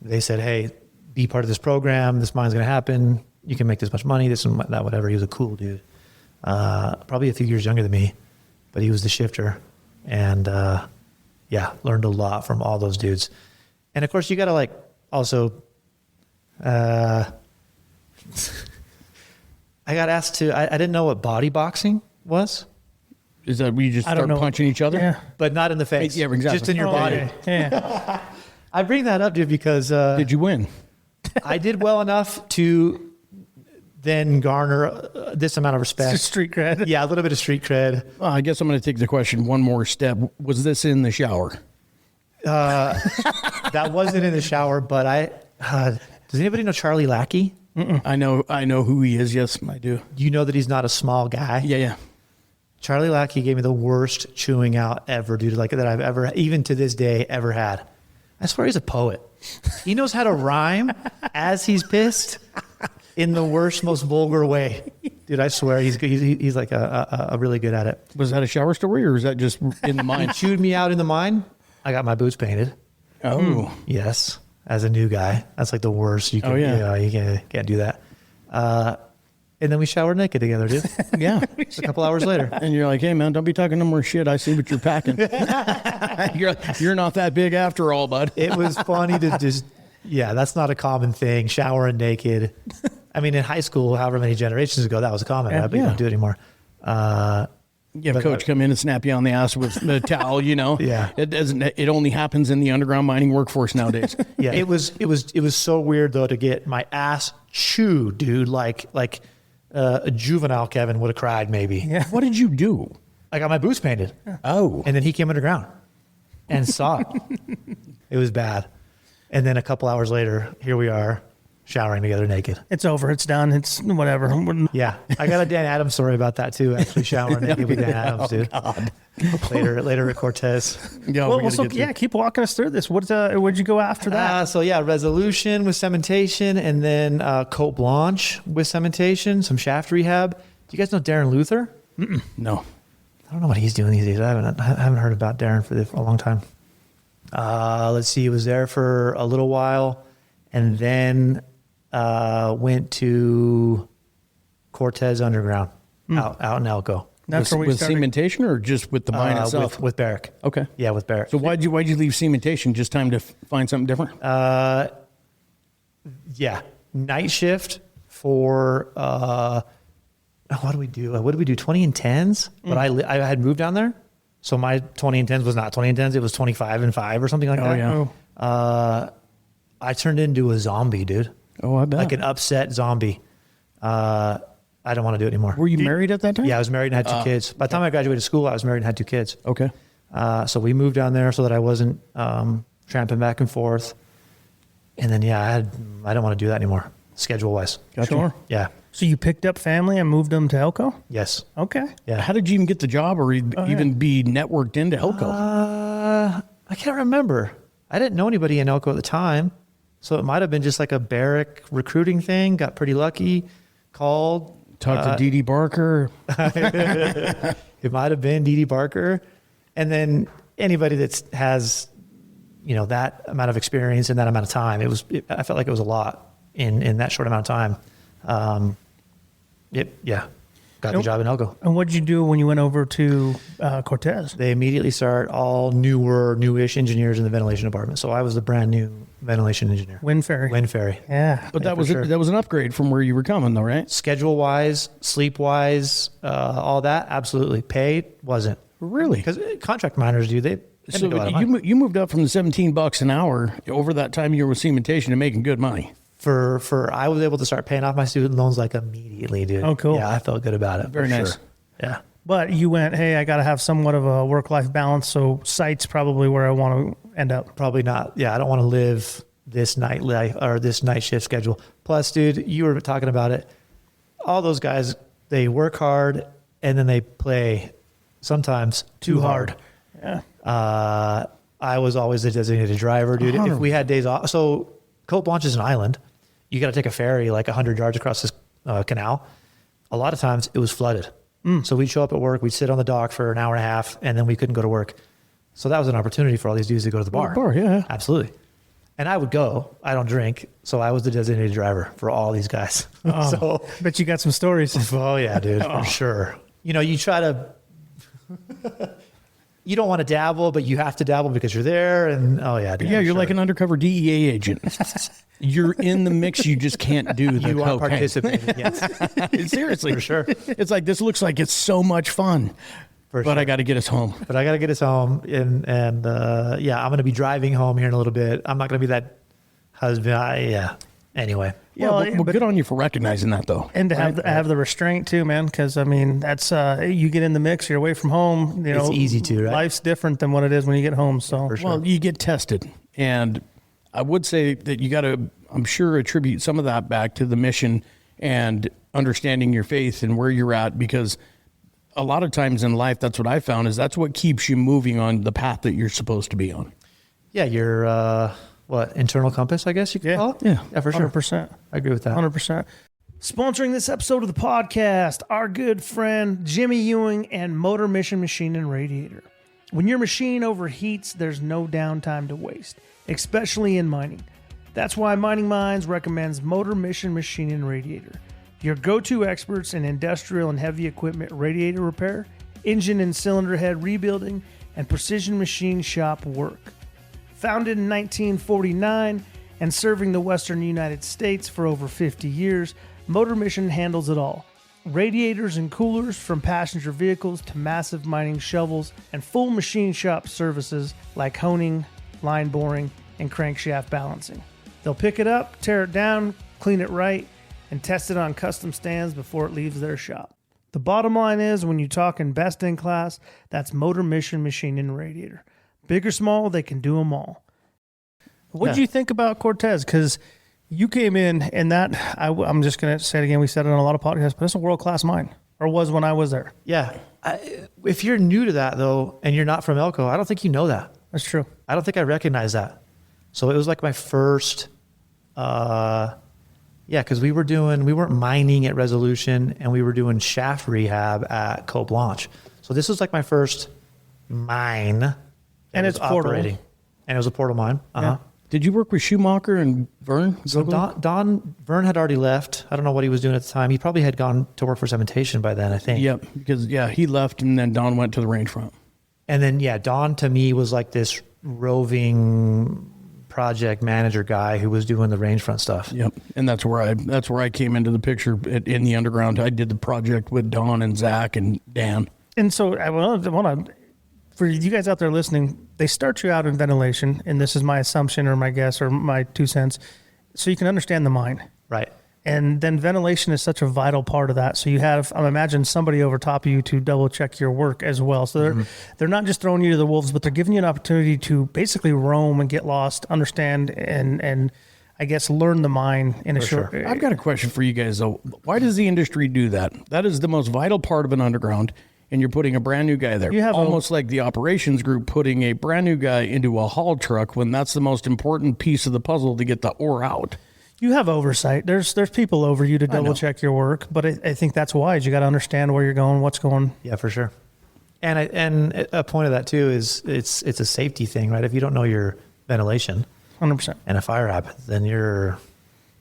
they said, hey, be part of this program. This mine's going to happen. You can make this much money, this and that, whatever. He was a cool dude. Probably a few years younger than me, but he was the shifter. And yeah, learned a lot from all those dudes. And of course, you got to like also, I got asked to, I didn't know what body boxing was,
Is that where you just
I don't
start
know.
punching each other?
Yeah.
but not in the face.
Yeah, exactly.
Just in your
Oh,
body.
Yeah.
I bring that up, dude, because
Did you win?
I did well enough to then garner this amount of
It's
respect.
just street cred.
Yeah, a little bit of street cred.
Well, I guess I'm going to take the question one more step. Was this in the shower?
That wasn't in the shower, but does anybody know Charlie Lackey?
I know who he is. Yes, I do.
You know that he's not a small guy.
Yeah.
Charlie Lackey gave me the worst chewing out ever, dude, like that I've ever, even to this day, ever had. I swear he's a poet. He knows how to rhyme as he's pissed in the worst, most vulgar way. Dude, I swear he's like a really good at it.
Was that a shower story, or was that just in the
He
mind?
chewed me out in the mine. I got my boots painted.
Oh,
Yes, as a new guy, that's like the worst. You can,
Oh, yeah.
you can't do that. And then we showered naked together, dude.
yeah.
A couple hours later.
And you're like, hey man, don't be talking no more shit. I see what you're packing. you're not that big after all, bud.
It was funny to just, yeah, that's not a common thing. Showering naked. I mean, in high school, however many generations ago, that was common.
Yeah.
Right? But you don't do it anymore.
You have
But-
coach come in and snap you on the ass with the towel, you know?
Yeah.
It doesn't, it only happens in the underground mining workforce nowadays.
Yeah, it was so weird though to get my ass chewed, dude. Like a juvenile Kevin would have cried maybe.
Yeah.
What did you do?
I got my boots painted,
Oh.
and then he came underground. and saw it. It was bad. And then a couple hours later, here we are showering together naked.
It's over. It's done. It's whatever.
Yeah. I got a Dan Adams story about that too, actually showering naked with Dan Adams, dude.
God.
Later at Cortez.
Yeah,
Well, so keep walking us through this. Where'd you go after that?
Resolution with cementation, and then Cote Blanche with cementation, some shaft rehab. Do you guys know Darren Luther?
No.
I don't know what he's doing these days. I haven't heard about Darren for a long time. Let's see. He was there for a little while, and then went to Cortez Underground out in Elko.
That's where we
with
started.
Cementation or just with the mine itself?
With Barrick.
Okay.
Yeah, with Barrick.
So why'd you leave cementation? Just time to find something different?
Yeah, night shift for what do we do? What did we do? 20 and 10s. But I had moved down there, so my 20 and 10s was not 20 and 10s. It was 25 and 5 or something like that.
Yeah.
I turned into a zombie, dude.
Oh, I bet.
Like an upset zombie. I don't want to do it anymore.
Were you married at that time?
Yeah, I was married and had 2 kids. By the time I graduated school, I was married and had 2 kids.
Okay.
So we moved down there so that I wasn't tramping back and forth. And then, I don't want to do that anymore, schedule-wise.
Gotcha.
Sure.
Yeah.
So you picked up family and moved them to Elko?
Yes.
Okay.
Yeah.
How did you even get the job or even be networked into Elko?
I can't remember. I didn't know anybody in Elko at the time. So it might have been just like a Barrick recruiting thing. Got pretty lucky. Called.
Talked to Dee Dee Barker.
It might have been Dee Dee Barker. And then anybody that has, that amount of experience in that amount of time, I felt like it was a lot in that short amount of time. Got the job in Elko.
And what'd you do when you went over to Cortez?
They immediately start all newish engineers in the ventilation department. So I was the brand new ventilation engineer.
Wind Ferry.
Wind Ferry.
Yeah.
But that was an upgrade from where you were coming, though, right?
Schedule wise, sleep wise, all that, absolutely. Pay wasn't.
Really?
Because contract miners do. They
So
make a lot of money.
you moved up from the $17 an hour over that time you were with cementation to making good money.
I was able to start paying off my student loans like immediately, dude.
Oh, cool.
Yeah, I felt good about it.
Very
for
nice.
Sure. Yeah.
But you went, hey, I got to have somewhat of a work-life balance, so site's probably where I want to end up.
Probably not. Yeah, I don't want to live this night life or this night shift schedule. Plus, dude, you were talking about it. All those guys, they work hard and then they play sometimes too hard.
Yeah.
I was always the designated driver, dude. If we had days off, so Cote Blanche is an island. You got to take a ferry like 100 yards across this canal. A lot of times it was flooded. So we'd show up at work, we'd sit on the dock for an hour and a half, and then we couldn't go to work. So that was an opportunity for all these dudes to go to the bar.
Yeah.
Absolutely. And I would go. I don't drink, so I was the designated driver for all these guys. So,
Bet you got some stories.
oh yeah, dude, for sure. You try to. You don't want to dabble, but you have to dabble because you're there. And dude,
Yeah, you're
sure.
like an undercover DEA agent. You're in the mix. You just can't do the
You are
cocaine.
participating. Yes,
Seriously,
for sure.
It's like this looks like it's so much fun,
For
but
sure.
I got to get us home.
But I got to get us home, and I'm going to be driving home here in a little bit. I'm not going to be that husband. Anyway.
Yeah, well, good on you for recognizing that, though.
And to have the restraint too, man, because I mean that's you get in the mix, you're away from home.
It's easy to, right?
Life's different than what it is when you get home. So
For sure.
Well, you get tested, and I would say that you got to, I'm sure, attribute some of that back to the mission and understanding your faith and where you're at, because a lot of times in life, that's what I found is that's what keeps you moving on the path that you're supposed to be on.
Yeah, your internal compass, I guess you could call it? Yeah, for sure.
100%.
I agree with that.
100%. Sponsoring this episode of the podcast, our good friend Jimmy Ewing and Motor Mission Machine and Radiator. When your machine overheats, there's no downtime to waste, especially in mining. That's why Mining Minds recommends Motor Mission Machine and Radiator, your go-to experts in industrial and heavy equipment radiator repair, engine and cylinder head rebuilding, and precision machine shop work. Founded in 1949 and serving the Western United States for over 50 years, Motor Mission handles it all. Radiators and coolers from passenger vehicles to massive mining shovels and full machine shop services like honing, line boring, and crankshaft balancing. They'll pick it up, tear it down, clean it right, and test it on custom stands before it leaves their shop. The bottom line is, when you talk in best in class, that's Motor Mission Machine and Radiator. Big or small, they can do them all. What did
Yeah.
you think about Cortez? Because you came in and I'm just going to say it again. We said it on a lot of podcasts, but it's a world-class mine, or was when I was there.
Yeah. If you're new to that though, and you're not from Elko, I don't think you know that.
That's true.
I don't think I recognize that. So it was like my first, because we weren't mining at Resolution, and we were doing shaft rehab at Cote Blanche. So this was like my first mine.
And
was
it's portal.
operating. And it was a portal mine. Uh-huh.
Did you work with Schumacher and Vern?
So Vern had already left. I don't know what he was doing at the time. He probably had gone to work for cementation by then, I think.
Yep, because he left, and then Don went to the range front.
And then, Don to me was like this roving project manager guy who was doing the range front stuff.
Yep, and that's where I came into the picture in the underground. I did the project with Don and Zach and Dan.
And so I want to, for you guys out there listening, they start you out in ventilation, and this is my assumption or my guess or my 2 cents, so you can understand the mine.
Right.
And then ventilation is such a vital part of that. So you have, I imagine, somebody over top of you to double check your work as well. So they're not just throwing you to the wolves, but they're giving you an opportunity to basically roam and get lost, understand, and I guess learn the mine in a short.
sure.
I've got a question for you guys though. Why does the industry do that? That is the most vital part of an underground, and you're putting a brand new guy there.
You have
almost like the operations group putting a brand new guy into a haul truck when that's the most important piece of the puzzle to get the ore out.
You have oversight. There's people over you to double check your work, but I think that's wise. You got to understand where you're going, what's going.
Yeah, for sure. And a point of that too is it's a safety thing, right? If you don't know your ventilation
100%.
and a fire happens, then you're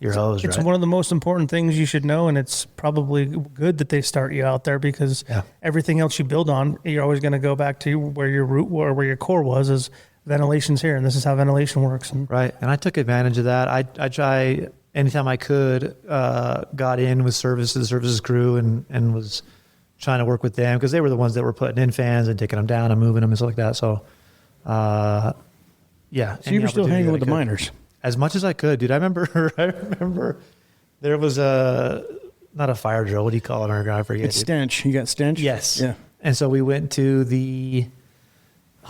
hosed,
It's
right?
one of the most important things you should know, and it's probably good that they start you out there because everything else you build on, you're always going to go back to where your root or where your core was is ventilation's here, and this is how ventilation works. And
Right. And I took advantage of that. I try anytime I could, got in with services crew and was trying to work with them because they were the ones that were putting in fans and taking them down and moving them and stuff like that. So,
So you were still hanging with the miners.
As much as I could, dude. I remember there was not a fire drill. What do you call it? I forget.
It's stench. You got stench?
Yes.
Yeah.
And so we went to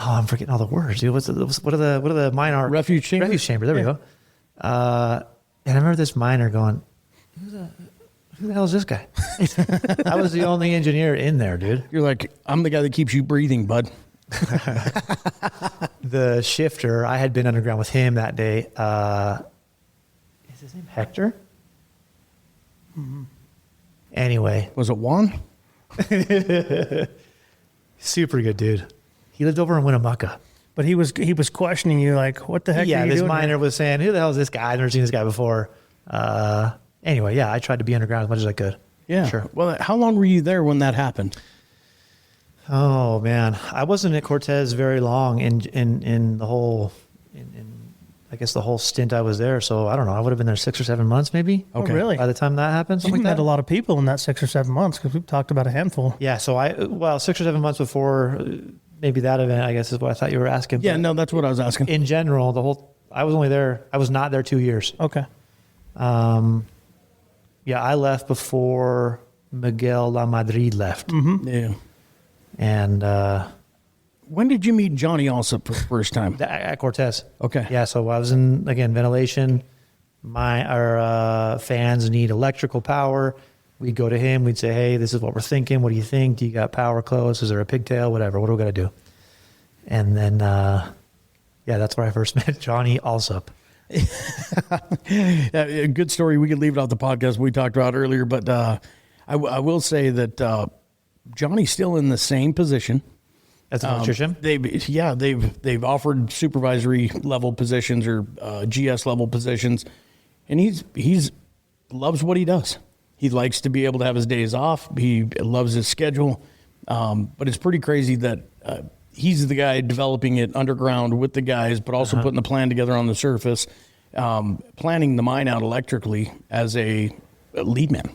I'm forgetting all the words, dude. What are the miner
Refuge chamber?
Refuge chamber. There we go. And I remember this miner going, who the hell is this guy? I was the only engineer in there, dude.
You're like, I'm the guy that keeps you breathing, bud.
The shifter, I had been underground with him that day. Is his name Hector? Mm-hmm. Anyway.
Was it Juan?
Super good dude. He lived over in Winnemucca.
but he was questioning you like, what the heck?
Yeah,
are you
this
doing
miner
here?
was saying, who the hell is this guy? I've never seen this guy before. Anyway, yeah, I tried to be underground as much as I could.
Yeah.
Sure.
Well, how long were you there when that happened?
Oh man, I wasn't at Cortez very long in the whole, I guess the whole stint I was there. So I don't know. I would have been there 6 or 7 months, maybe.
Oh, really?
By the time that happened,
You
something like
met
that.
a lot of people in that 6 or 7 months because we've talked about a handful.
Yeah. So 6 or 7 months before maybe that event, I guess is what I thought you were asking.
Yeah,
But
no, that's what I was asking.
in general, I was not there 2 years.
Okay.
Yeah, I left before Miguel La Madrid left.
Yeah.
And
When did you meet Johnny Alsop for the first time?
at Cortez.
Okay.
Yeah, so I was in, again, ventilation. Our fans need electrical power. We'd go to him. We'd say, hey, this is what we're thinking. What do you think? Do you got power close? Is there a pigtail? Whatever. What do we got to do? And then, that's where I first met Johnny Alsop.
A good story. We could leave it off the podcast we talked about earlier, but I will say that Johnny's still in the same position.
As an electrician?
They've offered supervisory level positions or GS level positions, and he's loves what he does. He likes to be able to have his days off. He loves his schedule, but it's pretty crazy that he's the guy developing it underground with the guys, but also putting the plan together on the surface, planning the mine out electrically as a lead man.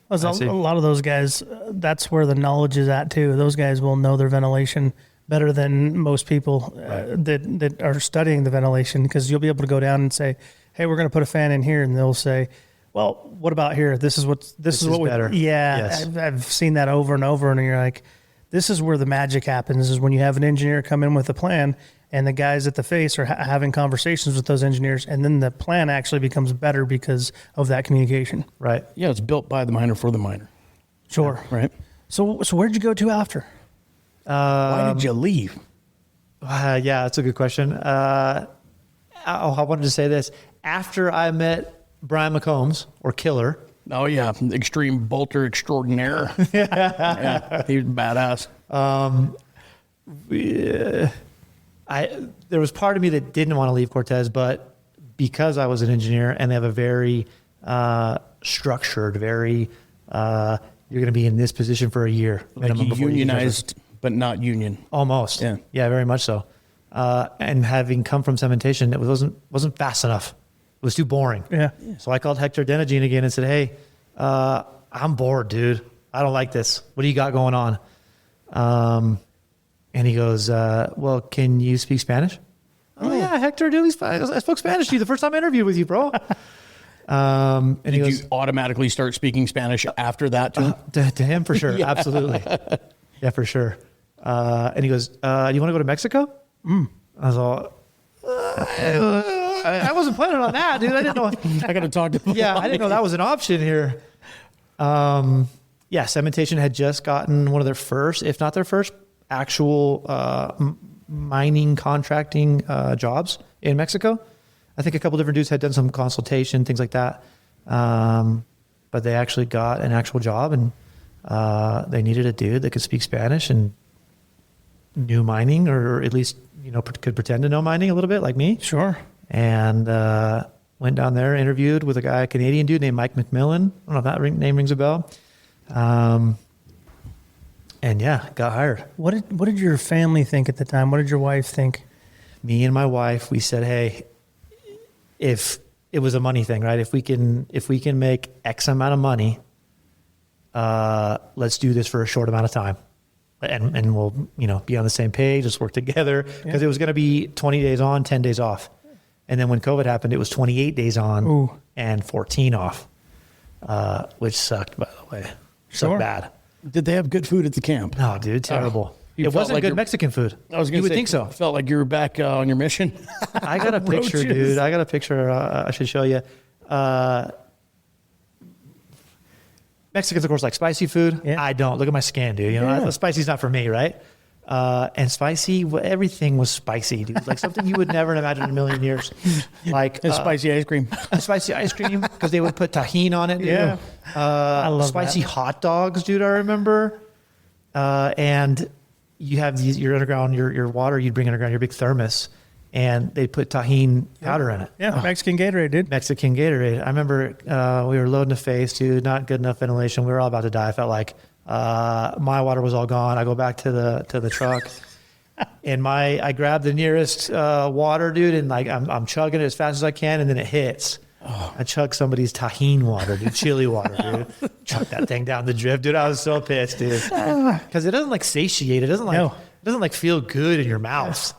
A lot of those guys, that's where the knowledge is at too. Those guys will know their ventilation better than most people that are studying the ventilation, because you'll be able to go down and say, hey, we're going to put a fan in here. And they'll say, well, what about here? This is what
better.
Yeah.
Yes.
I've seen that over and over. And you're like, this is where the magic happens, is when you have an engineer come in with a plan and the guys at the face are having conversations with those engineers, and then the plan actually becomes better because of that communication.
Right.
Yeah, it's built by the miner for the miner.
Sure.
Right.
So where'd you go to after?
Why did you leave?
Yeah, that's a good question. I wanted to say this. After I met Brian McCombs, or Killer.
Oh, yeah. Extreme bolter extraordinaire. Yeah, he was badass.
There was part of me that didn't want to leave Cortez, but because I was an engineer and they have a very structured, very, you're going to be in this position for a year.
Like unionized, but not union.
Almost.
Yeah.
Yeah, very much so. And having come from cementation, it wasn't fast enough. It was too boring.
Yeah.
So I called Hector Denegine again and said, hey, I'm bored, dude. I don't like this. What do you got going on? And he goes, well, can you speak Spanish? Oh, yeah, Hector, dude. I spoke Spanish to you the first time I interviewed with you, bro. And he goes,
you automatically start speaking Spanish after that to him?
To him, for sure.
Yeah.
Absolutely. Yeah, for sure. And he goes, you want to go to Mexico? I was all, I wasn't planning on that, dude. I didn't know.
I got to talk to him.
Yeah, I didn't know that was an option here. Yeah, cementation had just gotten one of their first, if not their first, actual mining contracting jobs in Mexico. I think a couple different dudes had done some consultation, things like that. But they actually got an actual job, and they needed a dude that could speak Spanish and knew mining, or at least, could pretend to know mining a little bit, like me.
Sure.
And went down there, interviewed with a Canadian dude named Mike McMillan. I don't know if that name rings a bell. And yeah, got hired.
What did your family think at the time? What did your wife think?
Me and my wife, we said, hey, if it was a money thing, right? If we can make X amount of money, let's do this for a short amount of time. And we'll, be on the same page, let's work together. Because it was going to be 20 days on, 10 days off. And then when COVID happened, it was 28 days on and 14 off, which sucked, by the way. Sucked bad.
Did they have good food at the camp?
No, dude, terrible. It wasn't
like
good Mexican food.
I was going to say,
you would think so.
Felt like you were back on your mission.
I got a picture, dude. I got a picture I should show you. Mexicans, of course, like spicy food. Yeah. I don't. Look at my skin, dude. Spicy's not for me, right? And spicy, everything was spicy, dude. Like something you would never imagine in a million years. Like
spicy ice cream.
Spicy ice cream, because they would put tahini on it.
Yeah.
I love spicy hot dogs, dude. I remember. And you have your underground, your water. You'd bring underground your big thermos, and they put tahini powder in it.
Yeah, Mexican Gatorade, dude.
Mexican Gatorade. I remember we were loading the face, dude. Not good enough ventilation. We were all about to die. I felt like my water was all gone. I go back to the truck, and I grab the nearest water, dude, and like I'm chugging it as fast as I can, and then it hits. I chug somebody's tahini water, dude, chili water, dude. Chuck that thing down the drip, dude. I was so pissed, dude, because it doesn't like satiate. It doesn't like feel good in your mouth.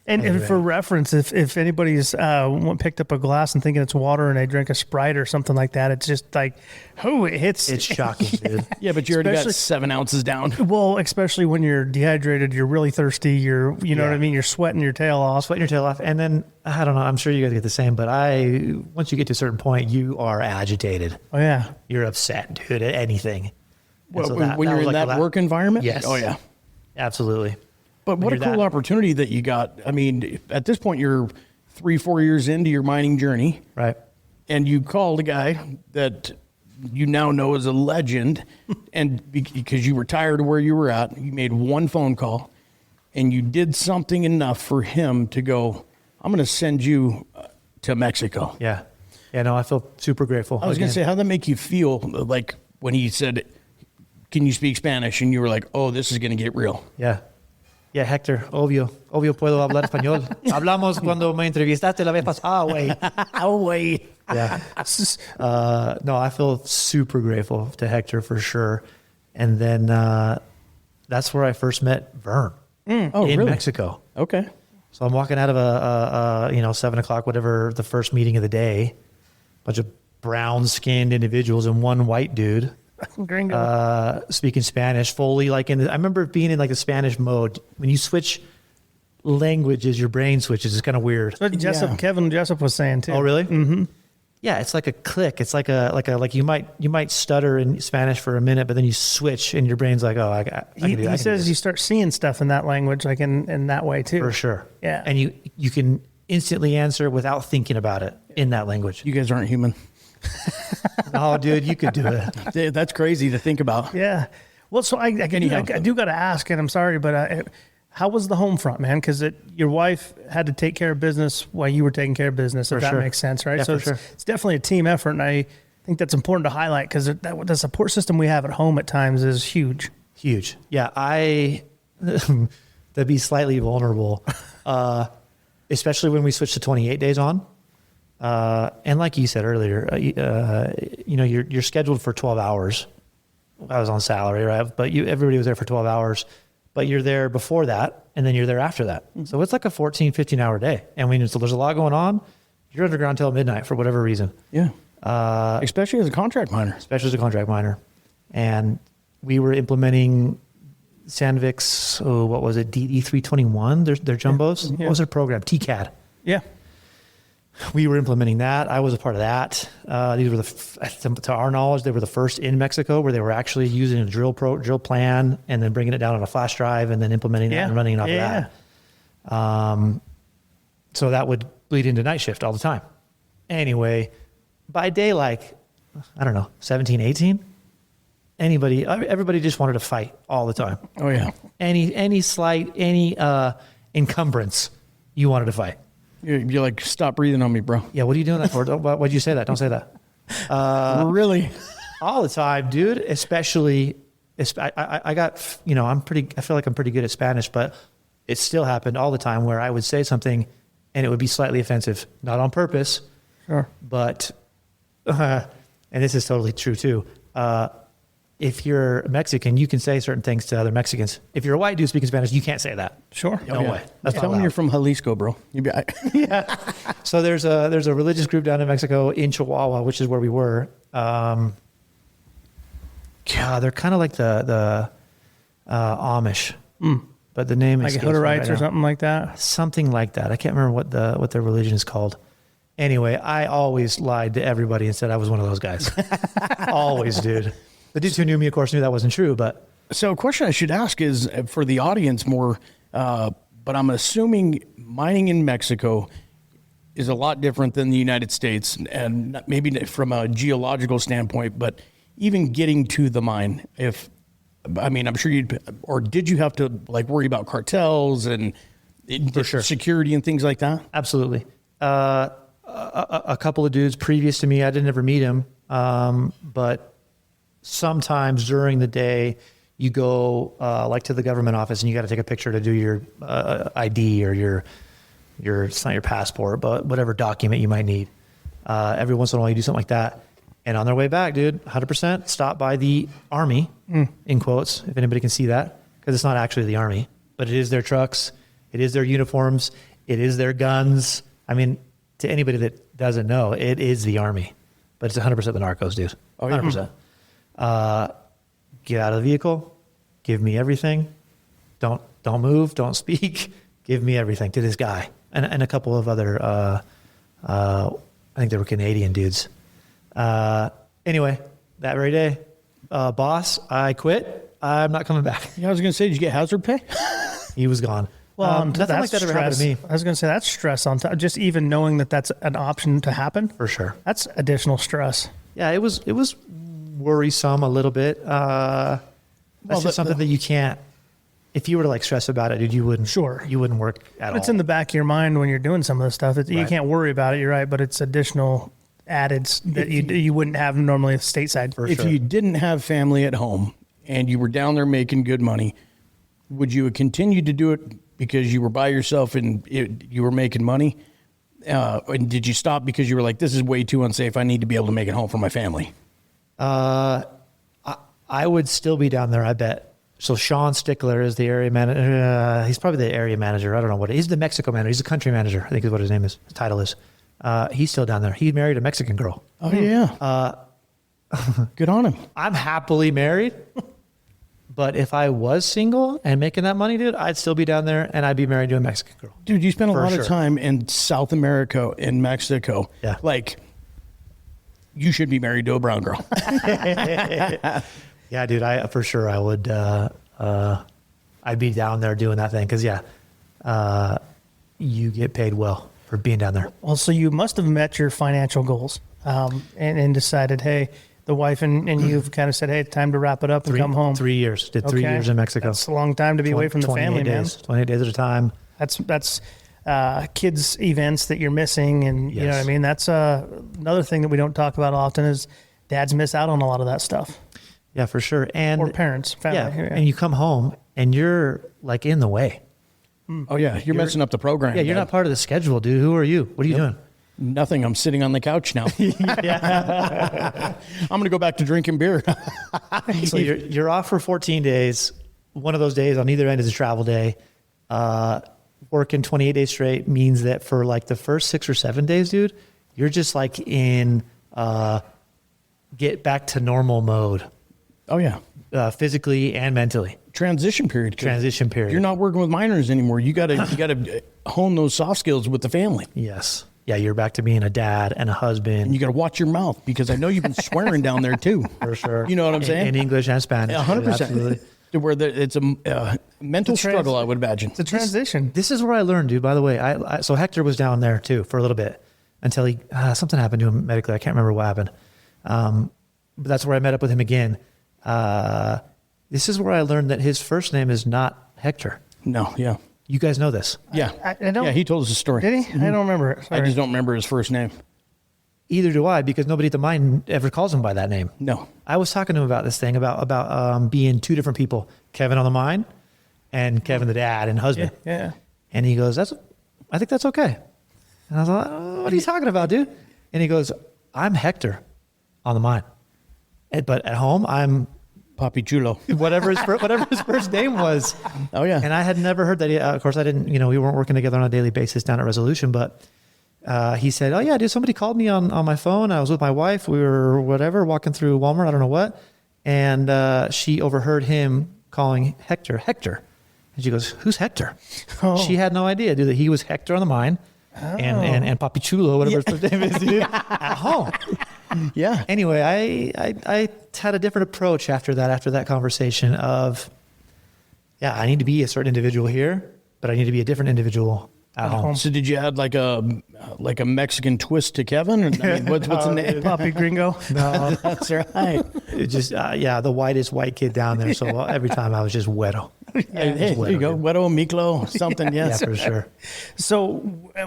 And for reference, if anybody's picked up a glass and thinking it's water and they drink a Sprite or something like that, it's just like, it hits.
It's shocking, dude.
Yeah, but you already got 7 ounces down.
Well, especially when you're dehydrated, you're really thirsty. You know what I mean? You're sweating your tail off.
And then, I don't know, I'm sure you guys get the same, but once you get to a certain point, you are agitated.
Oh, yeah.
You're upset, dude, at anything.
Well, so when you're in that work environment?
Yes.
Oh, yeah.
Absolutely.
But what a cool opportunity that you got. I mean, at this point, you're 3-4 years into your mining journey.
Right.
And you called a guy that you now know is a legend. And because you were tired of where you were at, you made one phone call and you did something enough for him to go, I'm going to send you to Mexico.
Yeah. Yeah, no, I feel super grateful.
I was going to say, how'd that make you feel, like when he said, can you speak Spanish? And you were like, oh, this is going to get real.
Yeah. Yeah, Hector, obvio puedo hablar español. Hablamos cuando me entrevistaste la vez pasada, güey.
Oh, güey.
Yeah. No, I feel super grateful to Hector for sure. And then that's where I first met Vern in
really?
Mexico.
Okay.
So I'm walking out of a 7 o'clock, whatever, the first meeting of the day, bunch of brown-skinned individuals and one white dude.
Gringo.
Speaking Spanish fully, like I remember being in like the Spanish mode when you switch languages your brain switches. It's kind of weird.
But Kevin Jessup was saying too.
Oh, really? Mm-hmm. Yeah, it's like a click. It's like you might stutter in Spanish for a minute, but then you switch, and your brain's like, oh, I can do that.
He says you start seeing stuff in that language, like in that way too.
For sure.
Yeah.
And you can instantly answer without thinking about it in that language.
You guys aren't human.
Oh, dude, you could do it.
That's crazy to think about.
Yeah. Well, so I do got to ask, and I'm sorry, but how was the home front, man? Because your wife had to take care of business while you were taking care of business, if that makes sense, right?
Yeah,
so it's definitely a team effort, and I think that's important to highlight because the support system we have at home at times is huge.
Huge. Yeah, to be slightly vulnerable, especially when we switched to 28 days on. And like you said earlier, you're scheduled for 12 hours. I was on salary, right? But everybody was there for 12 hours, but you're there before that, and then you're there after that. Mm-hmm. So it's like a 14, 15 hour day. And so there's a lot going on. You're underground till midnight for whatever reason.
Yeah. Especially as a contract miner. And we were implementing Sandvik's, what was it? DD321, their jumbos. Yeah. What was their program? TCAD.
Yeah.
We were implementing that. I was a part of that. These were to our knowledge, they were the first in Mexico where they were actually using a drill plan and then bringing it down on a flash drive and then implementing that and running it off of that. So that would bleed into night shift all the time. Anyway, by day, 17, 18, everybody just wanted to fight all the time.
Oh yeah.
Any slight, any encumbrance, you wanted to fight.
You're like, stop breathing on me, bro.
Yeah, what are you doing that for? Why'd you say that? Don't say that.
Really?
All the time, dude. Especially, I got, I feel like I'm pretty good at Spanish, but it still happened all the time where I would say something and it would be slightly offensive, not on purpose.
Sure.
But, and this is totally true too. If you're Mexican, you can say certain things to other Mexicans. If you're a white dude speaking Spanish, you can't say that.
Sure.
No way. That's
Tell me you're from Jalisco, bro.
Yeah. So there's a religious group down in Mexico in Chihuahua, which is where we were. They're kind of like the Amish, but the name is
like Hutterites or something like that.
Something like that. I can't remember what their religion is called. Anyway, I always lied to everybody and said I was one of those guys. Always, dude. The dudes who knew me, of course, knew that wasn't true, but...
So a question I should ask is for the audience more, but I'm assuming mining in Mexico is a lot different than the United States, and maybe from a geological standpoint, but even getting to the mine, I'm sure did you have to worry about cartels and security and things like that?
Absolutely. A couple of dudes previous to me, I didn't ever meet him, but sometimes during the day you go to the government office and you got to take a picture to do your ID or it's not your passport, but whatever document you might need. Every once in a while you do something like that. And on their way back, dude, 100% stop by the Army, in quotes, if anybody can see that, because it's not actually the Army, but it is their trucks, it is their uniforms, it is their guns. I mean, to anybody that doesn't know, it is the Army, but it's 100% the narcos, dude. 100%. Get out of the vehicle, give me everything. Don't move, don't speak. Give me everything to this guy and a couple of other. I think they were Canadian dudes. Anyway, that very day, boss, I quit. I'm not coming back.
Yeah, I was gonna say, did you get hazard pay?
He was gone.
Well,
nothing like that ever happened to me.
I was going to say that's stress on top. Just even knowing that that's an option to happen.
For sure.
That's additional stress.
Yeah, it was worrisome a little bit. That's just something that you can't. If you were to stress about it, dude, you wouldn't.
Sure.
You wouldn't work at all.
It's in the back of your mind when you're doing some of the stuff. You can't worry about it. You're right, but it's additional added that you wouldn't have normally stateside.
If you didn't have family at home and you were down there making good money, would you have continued to do it because you were by yourself and you were making money? And did you stop because you were like, this is way too unsafe, I need to be able to make it home for my family?
I would still be down there, I bet. So Sean Stickler is the area manager. He's probably the area manager. I don't know what he's the Mexico manager. He's the country manager, I think is what his title is. He's still down there. He married a Mexican girl.
Oh yeah. Good on him.
I'm happily married, But if I was single and making that money, dude, I'd still be down there and I'd be married to a Mexican girl.
Dude, you spent a
For
lot
sure.
of time in South America and Mexico.
Yeah.
Like, you should be married to a brown girl.
Yeah, dude, I for sure I would. I'd be down there doing that thing because you get paid well for being down there.
Well, so you must have met your financial goals and decided, hey, the wife and you've kind of said, hey, time to wrap it up and come home.
3 years. Did 3
Okay.
years in Mexico.
That's a long time to be away from the
28
family,
days,
man.
28 days at a time.
That's kids events that you're missing. And you know what I
Yes.
mean? That's another thing that we don't talk about often is dads miss out on a lot of that stuff,
Yeah, for sure. And
or parents, family.
yeah, and you come home and you're like in the way.
Oh, yeah. You're messing up the program.
Yeah, you're
Dad.
not part of the schedule, dude. Who are you? What are you doing?
Nothing. I'm sitting on the couch now. I'm going to go back to drinking beer.
So you're off for 14 days. One of those days on either end is a travel day. Working 28 days straight means that for like the first 6 or 7 days, dude, you're just like in get back to normal mode,
Oh, yeah.
physically and mentally.
Transition period.
Transition period.
You're not working with minors anymore. You got to hone those soft skills with the family.
Yes. Yeah, you're back to being a dad and a husband.
And you got to watch your mouth because I know you've been swearing down there too.
For sure.
You know what I'm saying?
In English and Spanish.
100%.
Absolutely.
To where it's a mental struggle, I would imagine.
It's a transition.
This is where I learned, dude, by the way. So Hector was down there too for a little bit until he something happened to him medically. I can't remember what happened. But that's where I met up with him again. This is where I learned that his first name is not Hector.
No, yeah.
You guys know this.
Yeah.
I don't-
Yeah, he told us a story.
Did he? I don't remember it.
I
Sorry.
just don't remember his first name.
Either do I, because nobody at the mine ever calls him by that name.
No.
I was talking to him about this thing, about being two different people, Kevin on the mine and Kevin the dad and husband.
Yeah.
And he goes, I think that's okay. And I was like, oh, what are you talking about, dude? And he goes, I'm Hector on the mine. But at home, I'm
Papi Chulo.
whatever his first name was.
Oh, yeah.
And I had never heard that. Of course, I didn't, we weren't working together on a daily basis down at Resolution, but he said, oh yeah, dude, somebody called me on my phone. I was with my wife. We were walking through Walmart. I don't know what. And she overheard him calling Hector. And she goes, who's Hector?
Oh.
She had no idea, dude, that he was Hector on the mine and Papi Chulo, whatever his first name is, dude, at home.
Yeah.
Anyway, I had a different approach after that conversation of, I need to be a certain individual here, but I need to be a different individual at home.
So did you add like a Mexican twist to Kevin? Or, I mean, what's the name?
Papi Gringo.
No,
That's right.
it just, the whitest white kid down there. So every time I was just Wedo.
Hey, there you go. Wedo, Miklo, something. Yes.
Yeah, for sure.
So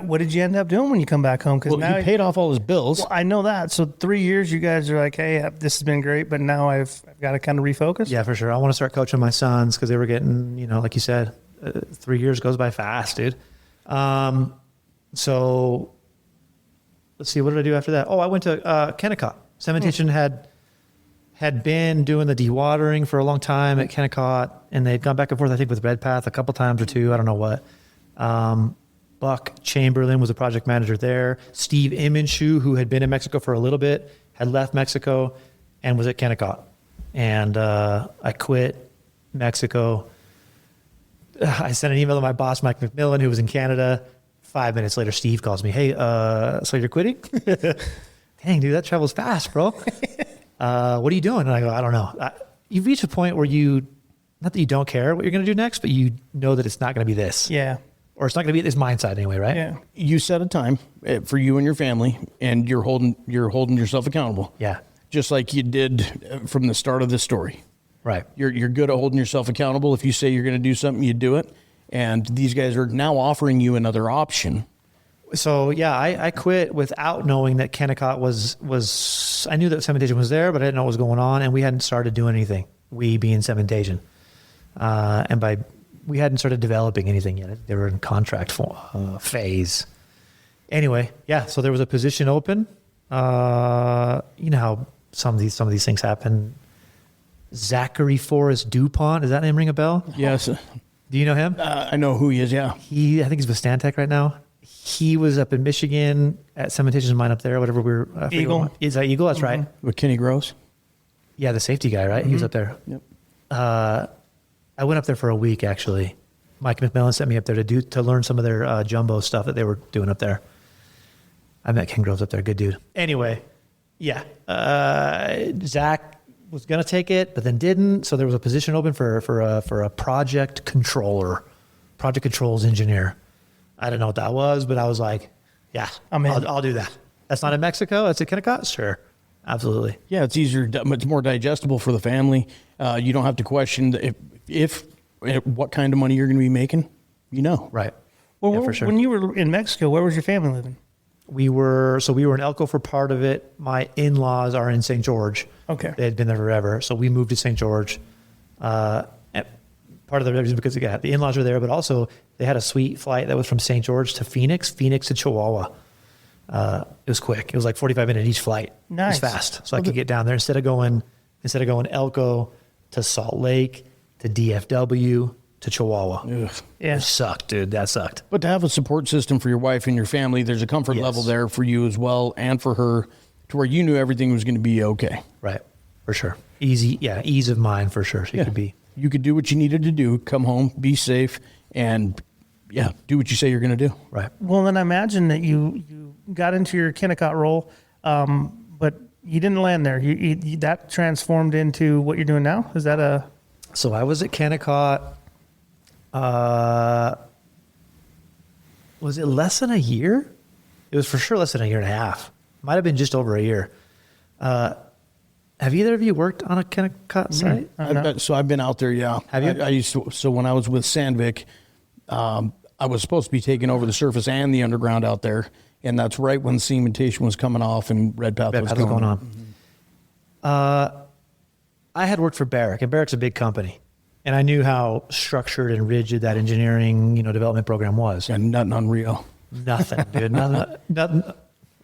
what did you end up doing when you come back home? Because
Well,
now
he paid off all his bills.
Well, I know that. So 3 years, you guys are like, hey, this has been great, but now I've got to kind of refocus.
Yeah, for sure. I want to start coaching my sons because they were getting, like you said, 3 years goes by fast, dude. So let's see, what did I do after that? Oh, I went to Kennecott. Cementation had been doing the dewatering for a long time at Kennecott, and they'd gone back and forth, I think, with Redpath a couple times or two. I don't know what. Buck Chamberlain was a project manager there. Steve Imenshu, who had been in Mexico for a little bit, had left Mexico and was at Kennecott. And I quit Mexico. I sent an email to my boss, Mike McMillan, who was in Canada. 5 minutes later, Steve calls me. Hey, so you're quitting? Dang, dude, that travels fast, bro. What are you doing? And I go, I don't know. You've reached a point where not that you don't care what you're going to do next, but you know that it's not going to be this.
Yeah.
Or it's not going to be at this mindset anyway, right?
Yeah.
You set a time for you and your family, and you're holding yourself accountable.
Yeah.
Just like you did from the start of this story.
Right.
You're good at holding yourself accountable. If you say you're going to do something, you do it. And these guys are now offering you another option.
So I quit without knowing that Kennecott was. I knew that cementation was there, but I didn't know what was going on, and we hadn't started doing anything. We being cementation, we hadn't started developing anything yet. They were in contract phase. Anyway, so there was a position open. You know how some of these things happen. Zachary Forrest DuPont, does that name ring a bell?
Yes.
Do you know him?
I know who he is, yeah.
I think he's with Stantec right now. He was up in Michigan at Cementation's mine up there, whatever
Eagle.
Is that Eagle? That's right.
With Kenny Gross.
Yeah, the safety guy, right? He was up there.
Yep.
I went up there for a week, actually. Mike McMillan sent me up there to learn some of their jumbo stuff that they were doing up there. I met Ken Groves up there. Good dude. Anyway, yeah. Zach was going to take it, but then didn't. So there was a position open for a project controller, project controls engineer. I didn't know what that was, but I was like, yeah, I'll do that. That's not in Mexico. That's in Kennecott. Sure. Absolutely.
Yeah, it's easier. It's more digestible for the family. You don't have to question if what kind of money you're going to be making.
Right.
Well,
yeah, for sure.
when you were in Mexico, where was your family living?
We were in Elko for part of it. My in-laws are in St. George.
Okay.
They had been there forever. So we moved to St. George. And part of the reason because the in-laws were there, but also they had a sweet flight that was from St. George to Phoenix to Chihuahua. It was quick. It was like 45 minutes each flight.
Nice.
It was fast. So I could get down there instead of going Elko to Salt Lake to DFW to Chihuahua.
Ugh.
Yeah.
It sucked, dude. That sucked.
But to have a support system for your wife and your family, there's a comfort level there for you as well and for her to where you knew everything was going to be okay.
Right. For sure. Ease of mind for sure.
You could do what you needed to do, come home, be safe, and do what you say you're going to do.
Right.
Well, then I imagine that you got into your Kennecott role, but you didn't land there. You that transformed into what you're doing now? Is that a...
So I was at Kennecott, was it less than a year? It was for sure less than a year and a half. Might have been just over a year. Have either of you worked on a Kennecott site?
So I've been out there, yeah.
Have you?
I used to, so when I was with Sandvik, I was supposed to be taking over the surface and the underground out there, and that's right when cementation was coming off and Red Path was going on.
Mm-hmm. I had worked for Barrick, and Barrick's a big company, and I knew how structured and rigid that engineering, development program was.
And nothing unreal.
Nothing, dude. Nothing.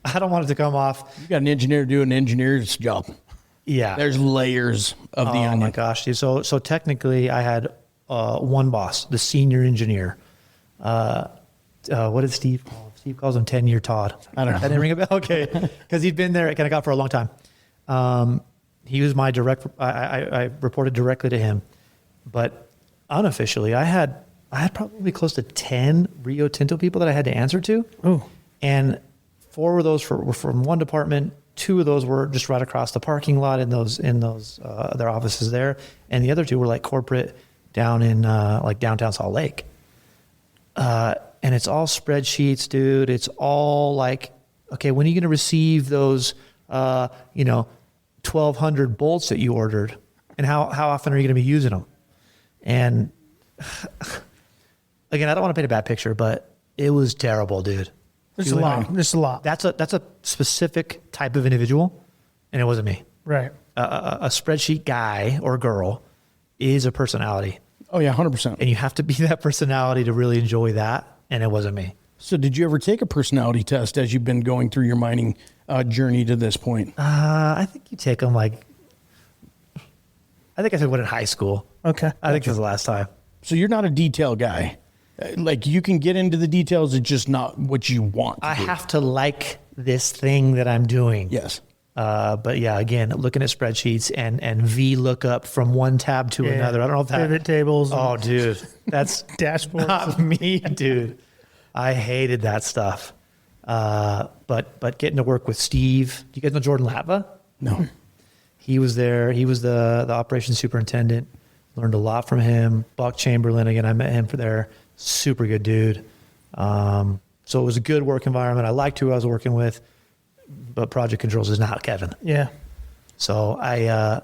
I don't want it to come off.
You got an engineer doing an engineer's job.
Yeah.
There's layers of the onion.
Oh my gosh, dude. So technically I had one boss, the senior engineer. What did Steve call him? Steve calls him 10-year Todd.
I don't know.
That didn't ring a bell? Okay. Because he'd been there at Kennecott for a long time. He was my direct, I reported directly to him. But unofficially, I had probably close to 10 Rio Tinto people that I had to answer to.
Oh.
And 4 of those were from one department. 2 of those were just right across the parking lot in those their offices there, and the other 2 were like corporate down in like downtown Salt Lake. And it's all spreadsheets, dude. It's all like, okay, when are you going to receive those 1,200 bolts that you ordered, and how often are you going to be using them? And again, I don't want to paint a bad picture, but it was terrible, dude.
There's a lot. There's a lot.
That's a specific type of individual, and it wasn't me.
Right.
A spreadsheet guy or girl is a personality,
Oh, yeah, 100%.
and you have to be that personality to really enjoy that, and it wasn't me.
So did you ever take a personality test as you've been going through your mining journey to this point?
I think you take them I took one in high school.
Okay.
I think it was the last time.
So you're not a detail guy. Like you can get into the details, it's just not what you want to
I
do.
have to like this thing that I'm doing.
Yes.
But yeah, again, looking at spreadsheets and V lookup from one tab to another. I don't know if that.
Pivot tables.
Oh, dude, that's
Dashboards.
not me, dude. I hated that stuff. But getting to work with Steve. Do you guys know Jordan Latva?
No.
He was there. He was the operations superintendent. Learned a lot from him. Buck Chamberlain, again, I met him for there. Super good dude. So it was a good work environment. I liked who I was working with, but project controls is not Kevin.
Yeah.
So I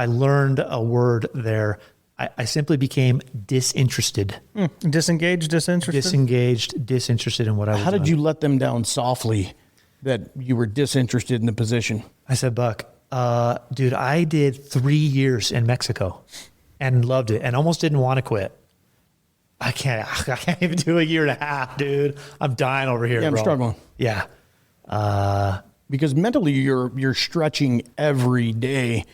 learned a word there. I simply became disinterested.
Disengaged,
Disinterested in what I was
How did
doing.
you let them down softly that you were disinterested in the position?
I said, Buck, dude, I did 3 years in Mexico and loved it and almost didn't want to quit. I can't even do a year and a half, dude. I'm dying over here,
Yeah, I'm
bro.
struggling.
Yeah.
Because mentally you're stretching every day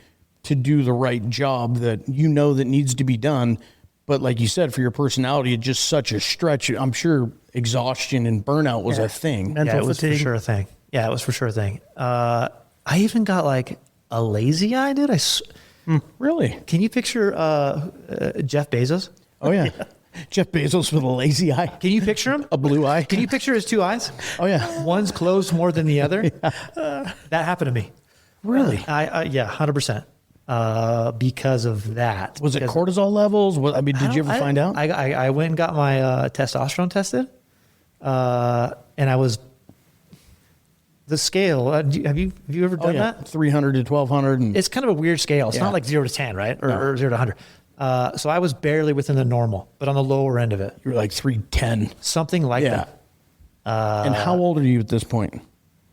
to do the right job that you know that needs to be done. But like you said, for your personality, it's just such a stretch. I'm sure exhaustion and burnout was a thing.
Mental
Yeah, it was
fatigue.
for sure a thing. Yeah, it was for sure a thing. I even got like a lazy eye, dude.
Really?
Can you picture Jeff Bezos?
Oh, yeah. Jeff Bezos with a lazy eye.
Can you picture him?
A blue eye.
Can you picture his two eyes?
Oh, yeah.
One's closed more than the other. That happened to me.
Really?
Yeah, 100%. Because of that.
Was it
Because
cortisol levels? What, I mean, did you ever find out?
I went and got my testosterone tested, and I was the scale. Have you ever done that?
300 to 1200. And
It's kind of a weird scale. It's
Yeah.
not like 0 to 10, right? Or 0 to 100. So I was barely within the normal, but on the lower end of it.
you were like 310.
Something like
Yeah.
that.
And how old are you at this point?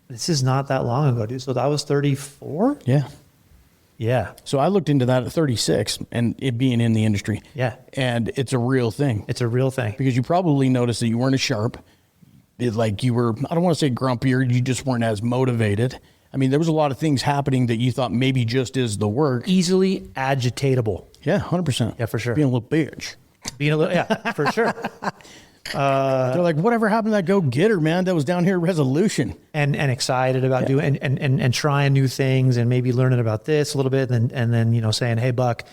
This is not that long ago, dude. So I was 34.
Yeah.
Yeah.
So I looked into that at 36 and it being in the industry.
Yeah.
And it's a real thing.
It's a real thing.
Because you probably noticed that you weren't as sharp. Like you were, I don't want to say grumpier, you just weren't as motivated. I mean, there was a lot of things happening that you thought maybe just is the work.
Easily agitatable.
Yeah, 100%.
Yeah, for sure.
Being a little bitch.
Being a little, yeah, for sure.
They're like, whatever happened to that go-getter, man, that was down here at Resolution?
And excited about doing and trying new things and maybe learning about this a little bit and then saying, hey Buck,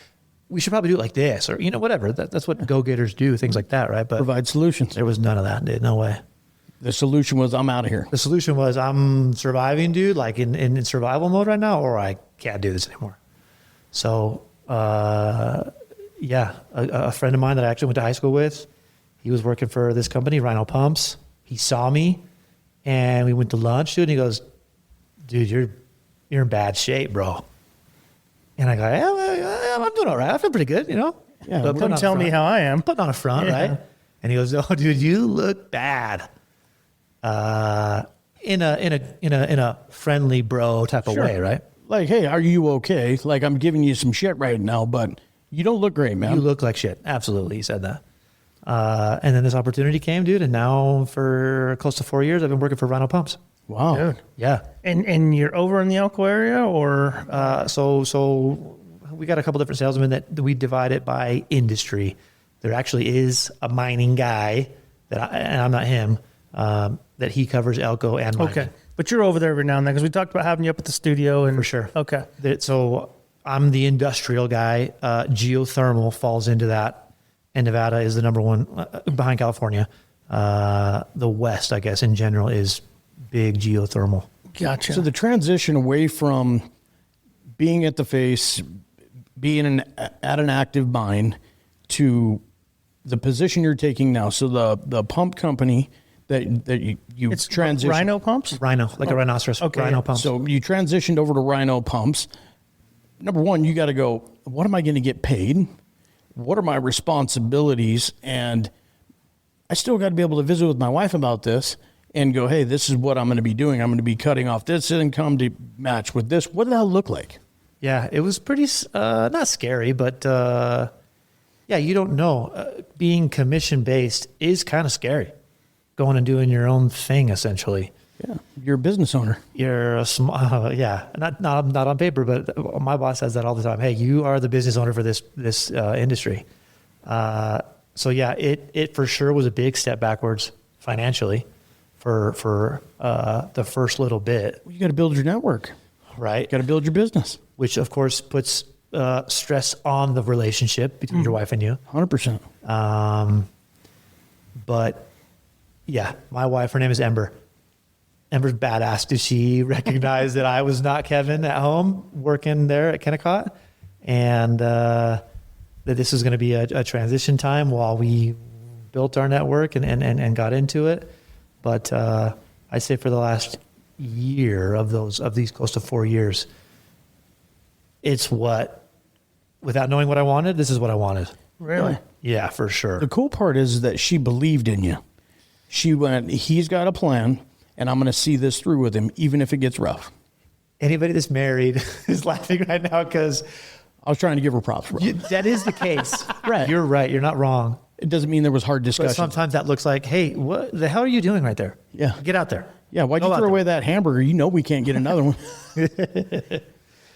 we should probably do it like this, or whatever. That's what go-getters do, things like that, right? But
Provide solutions.
there was none of that, dude. No way.
The solution was, I'm out of here.
The solution was, I'm surviving, dude, like in survival mode right now, or I can't do this anymore. So yeah, a friend of mine that I actually went to high school with, he was working for this company, Rhino Pumps. He saw me and we went to lunch, dude, and he goes, dude, you're in bad shape, bro. And I go, yeah, I'm doing all right. I feel pretty good,
Yeah,
But putting
Don't
on
tell
a
me
front.
how I am.
Putting on a front,
Yeah.
right? And he goes, oh, dude, you look bad. In a friendly bro type of
Sure.
way, right?
Like, hey, are you okay? Like, I'm giving you some shit right now, but you don't look great, man.
You look like shit. Absolutely. He said that. And then this opportunity came, dude. And now for close to 4 years, I've been working for Rhino Pumps.
Wow.
Dude.
Yeah.
And you're over in the Elko area, or
So we got a couple different salesmen that we divide it by industry. There actually is a mining guy and I'm not him, that he covers Elko and mining.
okay? But you're over there every now and then because we talked about having you up at the studio, and
For sure.
Okay.
So I'm the industrial guy. Geothermal falls into that. And Nevada is the number one behind California. The West, I guess, in general, is big geothermal.
Gotcha.
So the transition away from being at the face, being at an active mine, to the position you're taking now. So the pump company that you
it's
transitioned.
Rhino Pumps.
Rhino, like a rhinoceros.
Okay,
Rhino
yeah.
pumps.
So you transitioned over to Rhino Pumps. Number one, you got to go, what am I going to get paid? What are my responsibilities? And I still got to be able to visit with my wife about this and go, hey, this is what I'm going to be doing. I'm going to be cutting off this income to match with this. What did that look like?
Yeah, it was pretty, not scary, but yeah, you don't know. Being commission-based is kind of scary. Going and doing your own thing, essentially.
Yeah, you're a business owner.
You're a small, yeah, not on paper, but my boss says that all the time. Hey, you are the business owner for this industry. So yeah, it for sure was a big step backwards financially for the first little bit,
You got to build your network.
right?
Got to build your business.
Which of course puts stress on the relationship between your wife and you.
100%.
But yeah, my wife, her name is Ember. Ember's badass. Did she recognize that I was not Kevin at home working there at Kennecott? And that this was going to be a transition time while we built our network and got into it. But I'd say for the last year of these close to 4 years, it's without knowing what I wanted, this is what I wanted.
Really?
Yeah, for sure.
The cool part is that she believed in you. She went, he's got a plan, and I'm going to see this through with him, even if it gets rough.
Anybody that's married is laughing right now because
I was trying to give her props, bro.
that is the case.
Right.
You're right. You're not wrong.
It doesn't mean there was hard
But
discussion.
sometimes that looks like, hey, what the hell are you doing right there?
Yeah.
Get out there.
Yeah, why'd
Go
you
out
throw
there.
away that hamburger? You know we can't get another one.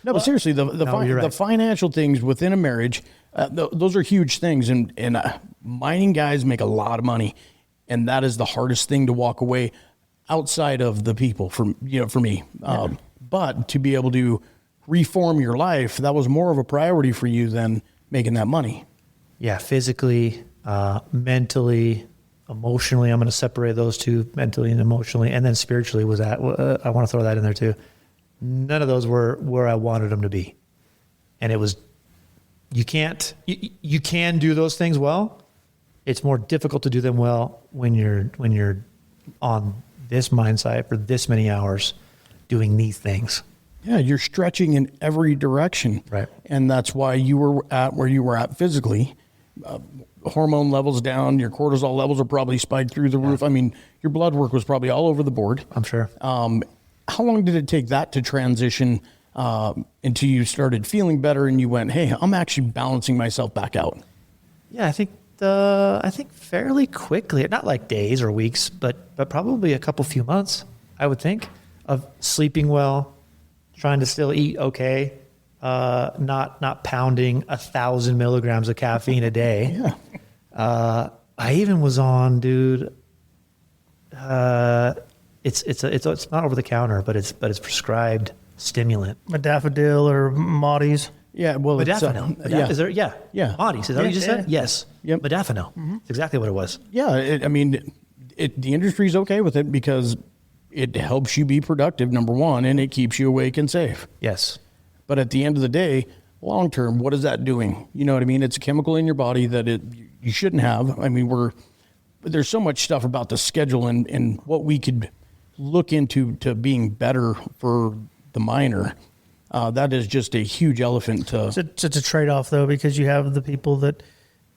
No, but seriously,
you're
the
right.
financial things within a marriage, those are huge things. And mining guys make a lot of money, and that is the hardest thing to walk away outside of the people. For me, but to be able to reform your life, that was more of a priority for you than making that money.
Yeah, physically, mentally, emotionally. I'm going to separate those two, mentally and emotionally, and then spiritually was that. I want to throw that in there too. None of those were where I wanted them to be, and it was. You can do those things well. It's more difficult to do them well when you're on this mindset for this many hours doing these things.
Yeah, you're stretching in every direction.
Right.
And that's why you were at where you were at physically. Hormone levels down, your cortisol levels are probably spiked through the roof. I mean, your blood work was probably all over the board.
I'm sure.
How long did it take that to transition until you started feeling better and you went, hey, I'm actually balancing myself back out?
Yeah, I think fairly quickly, not like days or weeks, but probably a few months, I would think, of sleeping well, trying to still eat okay, not pounding 1,000 milligrams of caffeine a day.
Yeah.
I even was on, dude. It's not over the counter, but it's prescribed stimulant.
Modafinil or Maudis.
Yeah, well,
Modafinil.
yeah.
Is there? Yeah.
Yeah.
Maudis. Is that what you just said? Yes.
Yep.
Modafinil. That's exactly what it was.
Yeah, the industry's okay with it because it helps you be productive, number one, and it keeps you awake and safe.
Yes.
But at the end of the day, long term, what is that doing? You know what I mean? It's a chemical in your body that you shouldn't have. I mean, there's so much stuff about the schedule and what we could look into to being better for the minor. That is just a huge elephant.
It's a trade-off, though, because you have the people that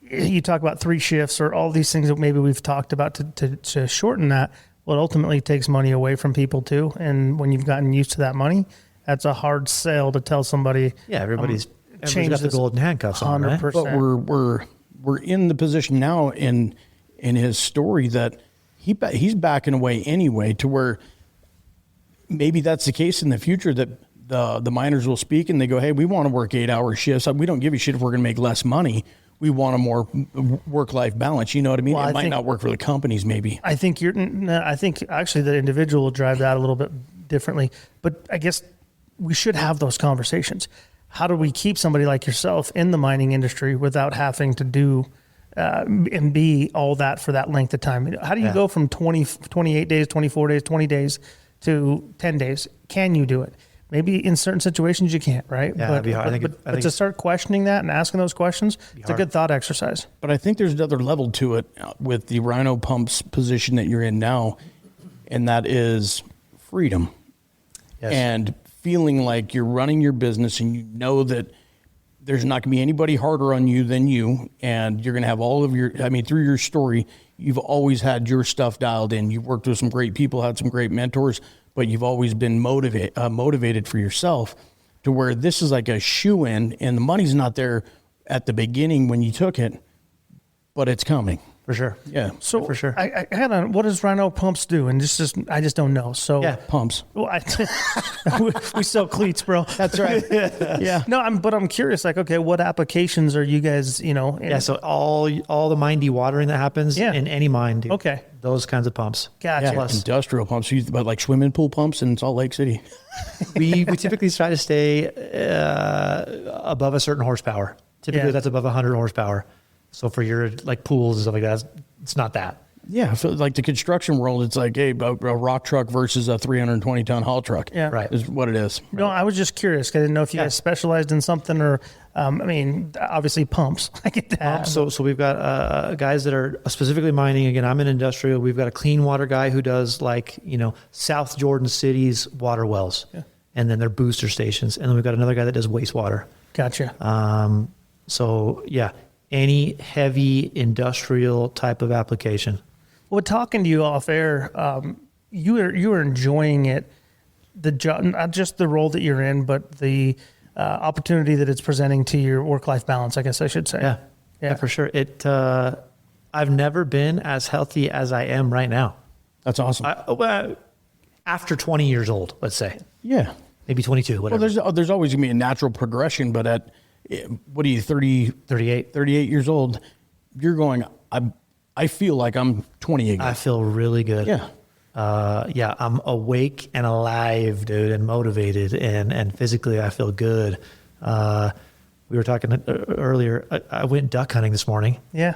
you talk about 3 shifts or all these things that maybe we've talked about to shorten that. Well, it ultimately takes money away from people, too. And when you've gotten used to that money, that's a hard sell to tell somebody.
Yeah, everybo's got
change
the golden handcuffs on, right?
100%.
But we're in the position now in his story that he's backing away anyway, to where maybe that's the case in the future, that the miners will speak and they go, hey, we want to work 8-hour shifts. We don't give a shit if we're going to make less money. We want a more work-life balance. You know what I mean?
Well,
it might not work for the companies, maybe.
I think actually the individual will drive that a little bit differently. But I guess we should have those conversations. How do we keep somebody like yourself in the mining industry without having to do and be all that for that length of time? How do you go from 28 days, 24 days, 20 days to 10 days? Can you do it? Maybe in certain situations you can't, right?
Yeah,
but,
that'd be hard.
But to start questioning that and asking those questions, it's a good thought exercise.
But I think there's another level to it with the Rhino Pumps position that you're in now, and that is freedom.
Yes.
And feeling like you're running your business and you know that there's not going to be anybody harder on you than you, and you're going to have all of through your story, you've always had your stuff dialed in. You've worked with some great people, had some great mentors, but you've always been motivated for yourself, to where this is like a shoe-in, and the money's not there at the beginning when you took it, but it's coming.
For sure.
Yeah.
So
for sure.
I had on, what does Rhino Pumps do? And I just don't know. So
Yeah.
Pumps.
well, we sell cleats, bro.
That's right. Yeah.
No, I'm curious. Like, okay, what applications are you guys?
Yeah, so all the mine dewatering that happens in any mine, dude.
Okay.
Those kinds of pumps.
Gotcha.
Yeah, industrial pumps, but like swimming pool pumps in Salt Lake City.
We typically try to stay above a certain horsepower. Typically, that's above 100 horsepower. So for your like pools and stuff like that, it's not that.
Yeah, so like the construction world, it's like, hey, a rock truck versus a 320-ton haul truck.
Yeah.
Right.
Is what it is.
No, I was just curious. I didn't know if you guys specialized in something or, obviously pumps. I get that.
So we've got guys that are specifically mining. Again, I'm in industrial. We've got a clean water guy who does South Jordan City's water wells, and then their booster stations. And then we've got another guy that does wastewater.
Gotcha.
So yeah, any heavy industrial type of application.
Well, talking to you off air, you are enjoying it, the job, not just the role that you're in, but the opportunity that it's presenting to your work-life balance, I guess I should say.
Yeah, for sure. I've never been as healthy as I am right now.
That's awesome.
After 20 years old, let's say.
Yeah.
Maybe 22, whatever.
Well, there's always going to be a natural progression, but at, what are you, 38 years old, you're going, I feel like I'm 20 again.
I feel really good.
Yeah.
Yeah, I'm awake and alive, dude, and motivated, and physically I feel good. We were talking earlier. I went duck hunting this morning.
Yeah.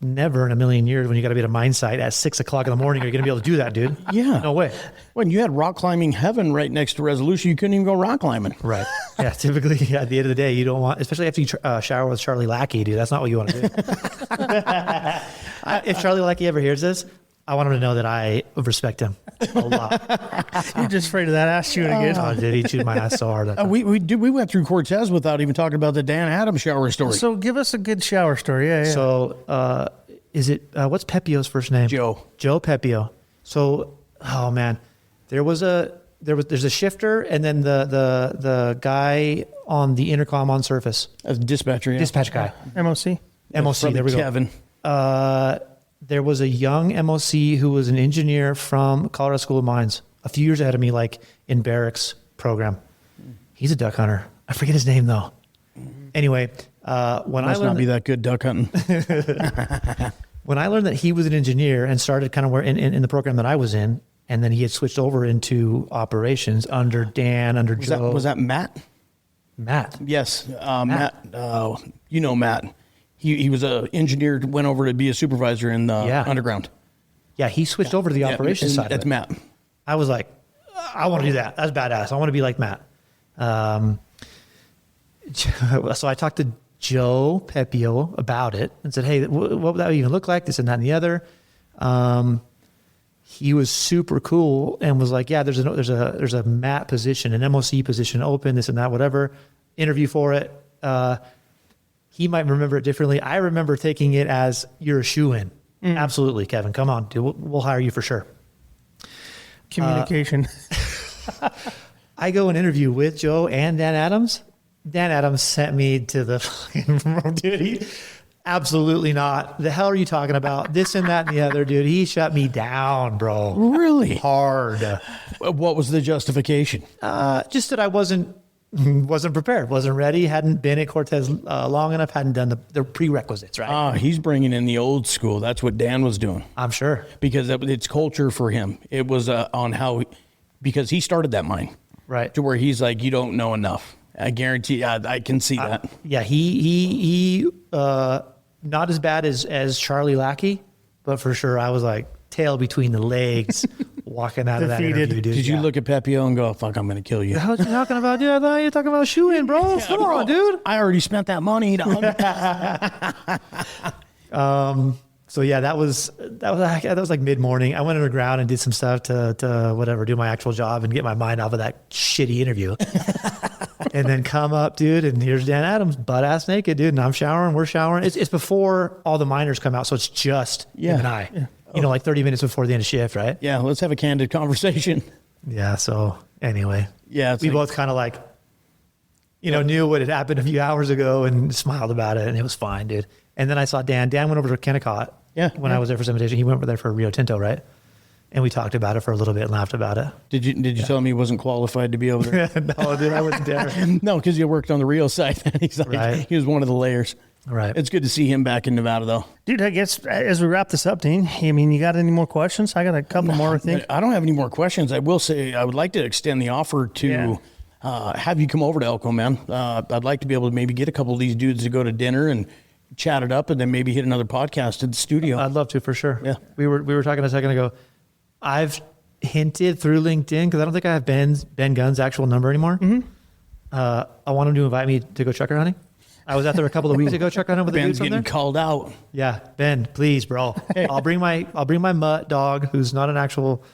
Never in a million years when you got to be at a mine site at 6 o'clock in the morning are you going to be able to do that, dude?
Yeah.
No way.
When you had rock climbing heaven right next to Resolution, you couldn't even go rock climbing.
Right. Yeah. Typically, at the end of the day, you don't want, especially after you shower with Charlie Lackey, dude. That's not what you want to do. If Charlie Lackey ever hears this, I want him to know that I respect him a lot.
You're just afraid of that ass chewing again.
Oh, did he chewed my ass so hard?
We went through Cortez without even talking about the Dan Adams shower story.
So give us a good shower story. Yeah.
So, is it, what's Pepio's first name?
Joe
Pepio. So, oh man, there's a shifter and then the guy on the intercom on surface.
as a dispatcher. Yeah.
Dispatch guy.
MOC.
MOC, there we go.
Kevin.
There was a young MOC who was an engineer from Colorado School of Mines, a few years ahead of me, like in barracks program. He's a duck hunter. I forget his name though. Anyway, when
Must not be that good duck hunting.
when I learned that he was an engineer and started kind of where in the program that I was in, and then he had switched over into operations under Dan, under Joe.
Was that Matt?
Matt?
Yes, Matt. You know Matt. He was an engineer, went over to be a supervisor in the underground.
Yeah, he switched over to the operations side.
That's Matt.
I was like, I want to do that. That's badass. I want to be like Matt. So I talked to Joe Pepio about it and said, hey, what would that even look like? This and that and the other. He was super cool and was like, yeah, there's a MAT position, an MOC position open, this and that, whatever. Interview for it. He might remember it differently. I remember taking it as you're a shoo-in. Absolutely, Kevin. Come on, dude. We'll hire you for sure.
Communication.
I go and interview with Joe and Dan Adams. Dan Adams sent me to the fucking dude. Absolutely not. The hell are you talking about? This and that and the other, dude. He shut me down, bro.
Really?
Hard.
What was the justification?
Just that I wasn't prepared, wasn't ready, hadn't been at Cortez long enough, hadn't done the prerequisites, right?
He's bringing in the old school. That's what Dan was doing.
I'm sure.
Because it's culture for him. It was on how, because he started that mine.
Right.
To where he's like, you don't know enough. I guarantee, I can see that.
Yeah, he not as bad as Charlie Lackey, but for sure I was like tail between the legs walking out of that interview, dude.
Did you look at Pepio and go, fuck, I'm going to kill you?
The hell are you talking about, dude? I thought you were talking about shoo-in, bro. Come on, dude.
I already spent that money.
So yeah, that was like mid-morning. I went underground and did some stuff to whatever, do my actual job and get my mind off of that shitty interview. And then come up, dude, and here's Dan Adams, butt ass naked, dude, and I'm showering, we're showering. It's before all the miners come out, so it's just him and I. Yeah. You know, like 30 minutes before the end of shift, right?
Yeah, let's have a candid conversation.
Yeah, so anyway.
Yeah.
We both kind of like, knew what had happened a few hours ago and smiled about it, and it was fine, dude. And then I saw Dan. Dan went over to Kennecott when I was there for some invitation. He went over there for Rio Tinto, right? And we talked about it for a little bit and laughed about it.
Did you tell him he wasn't qualified to be over there?
No, dude, I wasn't there.
No, because you worked on the Rio side. He's like,
right.
He was one of the layers.
Right.
It's good to see him back in Nevada, though.
Dude, I guess as we wrap this up, Dean, I mean, you got any more questions? I got a couple more, I think.
I don't have any more questions. I will say I would like to extend the offer to have you come over to Elko, man. I'd like to be able to maybe get a couple of these dudes to go to dinner and chat it up and then maybe hit another podcast at the studio.
I'd love to, for sure.
Yeah.
We were talking a second ago. I've hinted through LinkedIn, because I don't think I have Ben Gunn's actual number anymore. Mm-hmm. I want him to invite me to go trucker hunting. I was out there a couple of weeks ago trucker hunting with a dude
Ben's
from
getting
there.
called out.
Yeah, Ben, please, bro. Hey. I'll bring my mutt dog, who's not an actual.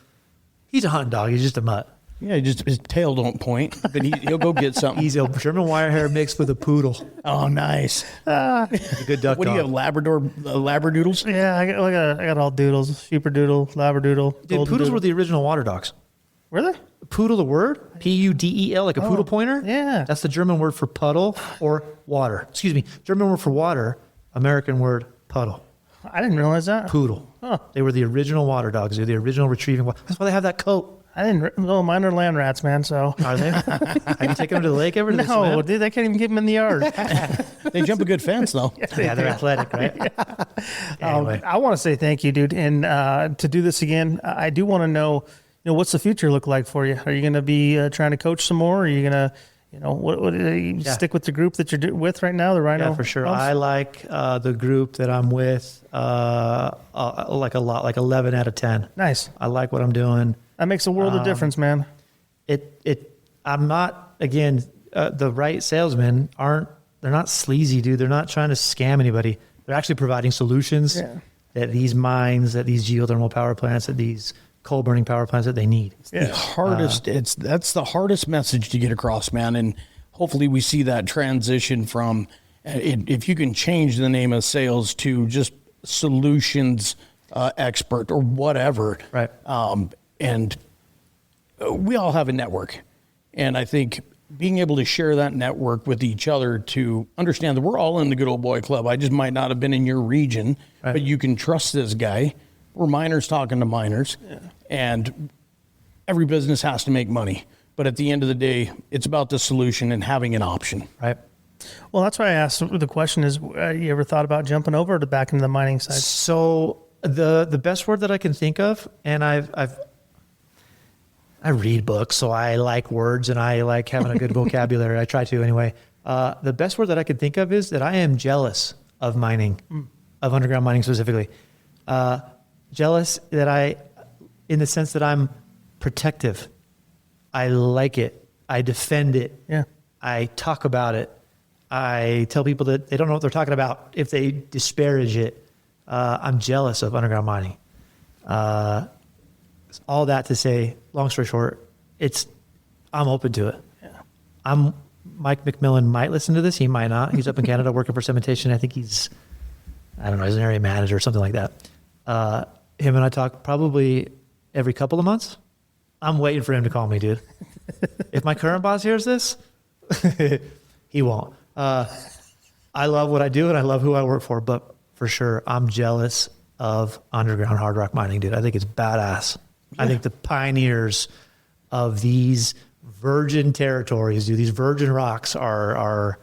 He's a hunting dog. He's just a mutt.
Yeah, just his tail don't point, but he'll go get something.
He's a German wire hair mixed with a poodle.
Oh, nice.
A good duck.
What
dog.
do you have, Labradoodles?
Yeah, I got all doodles. Sheeperdoodle, Labradoodle.
Dude, poodles were the original water dogs.
Were they?
Poodle, the word? P-U-D-E-L, like a poodle pointer?
Yeah.
That's the German word for puddle or water. Excuse me. German word for water, American word puddle.
I didn't realize that.
Poodle.
Huh.
They were the original water dogs. They're the original retrieving. That's why they have that coat.
I didn't know mine are land rats, man. So
Are they? Have you taken them to the lake ever?
no, dude, I can't even get them in the yard.
They jump a good fence, though.
Yeah, they're athletic, right? Anyway.
I want to say thank you, dude. And to do this again, I do want to know, what's the future look like for you? Are you going to be trying to coach some more? Are you going to, what you stick with the group that you're with right now, the Rhino?
Yeah, for sure.
Pumps?
I like the group that I'm with like a lot, like 11 out of 10.
Nice.
I like what I'm doing.
That makes a world of difference, man.
I'm not, again, the right salesmen they're not sleazy, dude. They're not trying to scam anybody. They're actually providing solutions that these mines, that these geothermal power plants, that these coal burning power plants that they need.
The hardest. That's the hardest message to get across, man. And hopefully we see that transition from, if you can change the name of sales to just solutions expert or whatever.
Right.
And we all have a network. And I think being able to share that network with each other to understand that we're all in the good old boy club. I just might not have been in your region, but you can trust this guy. We're miners talking to miners. Yeah. And every business has to make money. But at the end of the day, it's about the solution and having an option.
Right.
Well, that's why I asked the question is, you ever thought about jumping over to back into the mining side?
So the best word that I can think of, and I read books, so I like words and I like having a good vocabulary. I try to anyway. The best word that I can think of is that I am jealous of mining, of underground mining specifically. Jealous that in the sense that I'm protective. I like it. I defend it.
Yeah.
I talk about it. I tell people that they don't know what they're talking about if they disparage it. I'm jealous of underground mining. All that to say, long story short, I'm open to it. Yeah. Mike McMillan might listen to this. He might not. He's up in Canada working for cementation. I think he's an area manager or something like that. Him and I talk probably every couple of months. I'm waiting for him to call me, dude. If my current boss hears this, he won't. I love what I do and I love who I work for, but for sure, I'm jealous of underground hard rock mining, dude. I think it's badass. Yeah. I think the pioneers of these virgin territories, dude, these virgin rocks are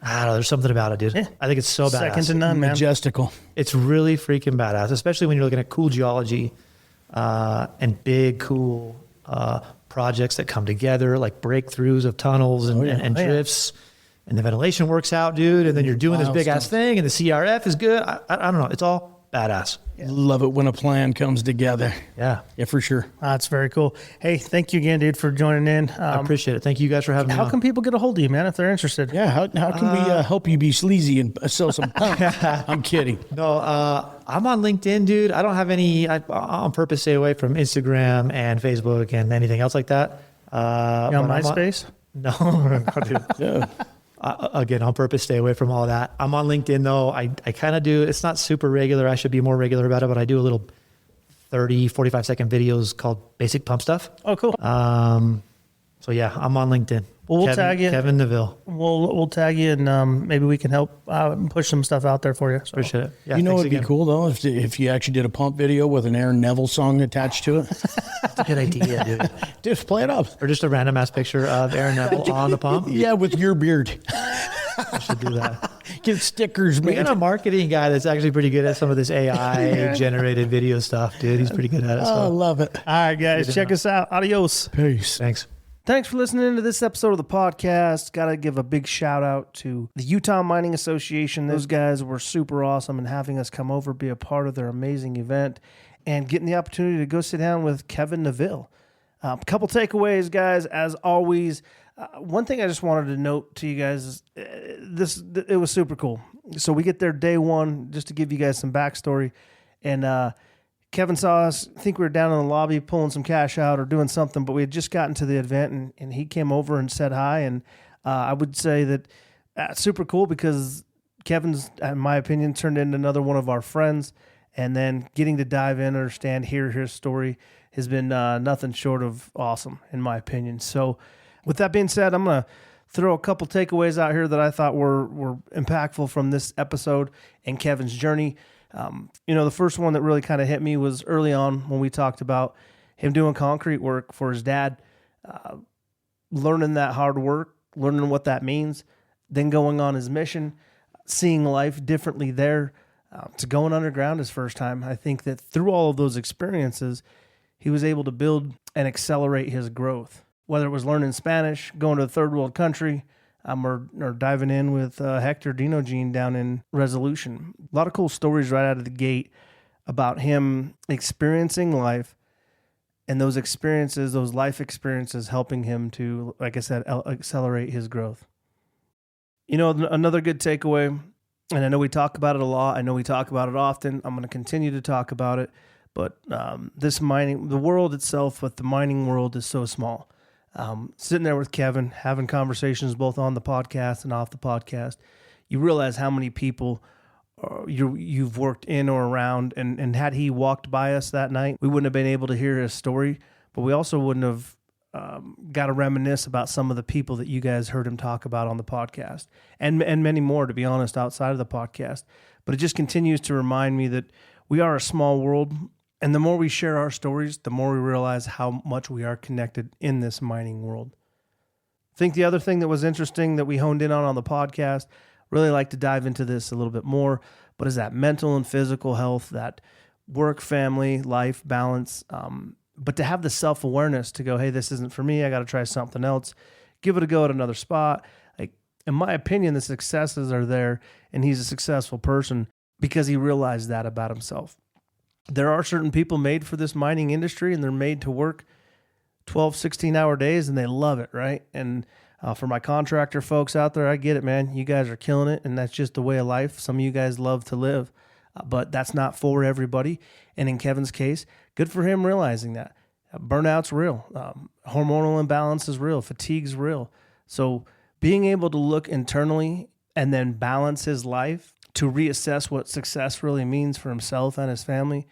I don't know, there's something about it, dude. Yeah. I think it's so badass.
Second to none, man.
Majestical.
It's really freaking badass, especially when you're looking at cool geology and big, cool projects that come together, like breakthroughs of tunnels and drifts. And the ventilation works out, dude. And then you're doing this big ass thing and the CRF is good. I don't know. It's all badass.
Yeah. Love it when a plan comes together.
Yeah.
Yeah, for sure.
That's very cool. Hey, thank you again, dude, for joining in.
I appreciate it. Thank you guys for having me on.
How can people get a hold of you, man, if they're interested?
Yeah. How can we help you be sleazy and sell some pump? I'm kidding.
No, I'm on LinkedIn, dude. I don't have any, I on purpose stay away from Instagram and Facebook and anything else like that.
You on MySpace?
No, dude. Yeah. Again, on purpose, stay away from all that. I'm on LinkedIn, though. I kind of do. It's not super regular. I should be more regular about it, but I do a little 30, 45-second videos called Basic Pump Stuff.
Oh, cool.
So, yeah, I'm on LinkedIn.
Well, we'll tag you.
Kevin Neville.
We'll tag you, and maybe we can help push some stuff out there for you. So.
Appreciate it. Yeah,
you know, it'd be cool, though, if you actually did a pump video with an Aaron Neville song attached to it.
That's a good idea, dude.
Just play it up.
Or just a random ass picture of Aaron Neville on the pump.
Yeah, with your beard.
I should do that.
Get stickers, man.
We got a marketing guy that's actually pretty good at some of this AI-generated video stuff, dude. He's pretty good at it. So.
I love it.
All right, guys, check us out. Adios.
Peace.
Thanks.
Thanks for listening to this episode of the podcast. Got to give a big shout out to the Utah Mining Association. Those guys were super awesome in having us come over, be a part of their amazing event, and getting the opportunity to go sit down with Kevin Neville. A couple takeaways, guys, as always. One thing I just wanted to note to you guys is it was super cool. So we get there day one, just to give you guys some backstory. And Kevin saw us, I think we were down in the lobby pulling some cash out or doing something, but we had just gotten to the event and he came over and said hi. And I would say that super cool because Kevin's, in my opinion, turned into another one of our friends. And then getting to dive in, understand, hear his story has been nothing short of awesome, in my opinion. So with that being said, I'm going to throw a couple takeaways out here that I thought were impactful from this episode and Kevin's journey. The first one that really kind of hit me was early on when we talked about him doing concrete work for his dad, learning that hard work, learning what that means, then going on his mission, seeing life differently there, to going underground his first time. I think that through all of those experiences, he was able to build and accelerate his growth, whether it was learning Spanish, going to a third world country, or diving in with Hector Dino Gene down in Resolution. A lot of cool stories right out of the gate about him experiencing life, and those experiences, those life experiences, helping him to, like I said, accelerate his growth. You know, another good takeaway, and I know we talk about it a lot. I know we talk about it often. I'm going to continue to talk about it. But the world itself, but the mining world is so small. Sitting there with Kevin, having conversations both on the podcast and off the podcast, you realize how many people you've worked in or around. And had he walked by us that night, we wouldn't have been able to hear his story, but we also wouldn't have got to reminisce about some of the people that you guys heard him talk about on the podcast, and many more, to be honest, outside of the podcast. But it just continues to remind me that we are a small world, and the more we share our stories, the more we realize how much we are connected in this mining world. I think the other thing that was interesting that we honed in on the podcast, really like to dive into this a little bit more, but is that mental and physical health, that work, family, life balance, but to have the self-awareness to go, hey, this isn't for me, I got to try something else, give it a go at another spot. Like, in my opinion, the successes are there, and he's a successful person because he realized that about himself. There are certain people made for this mining industry, and they're made to work 12, 16-hour days, and they love it, right? And for my contractor folks out there, I get it, man. You guys are killing it, and that's just the way of life. Some of you guys love to live, but that's not for everybody. And in Kevin's case, good for him realizing that. Burnout's real. Hormonal imbalance is real. Fatigue's real. So being able to look internally and then balance his life to reassess what success really means for himself and his family,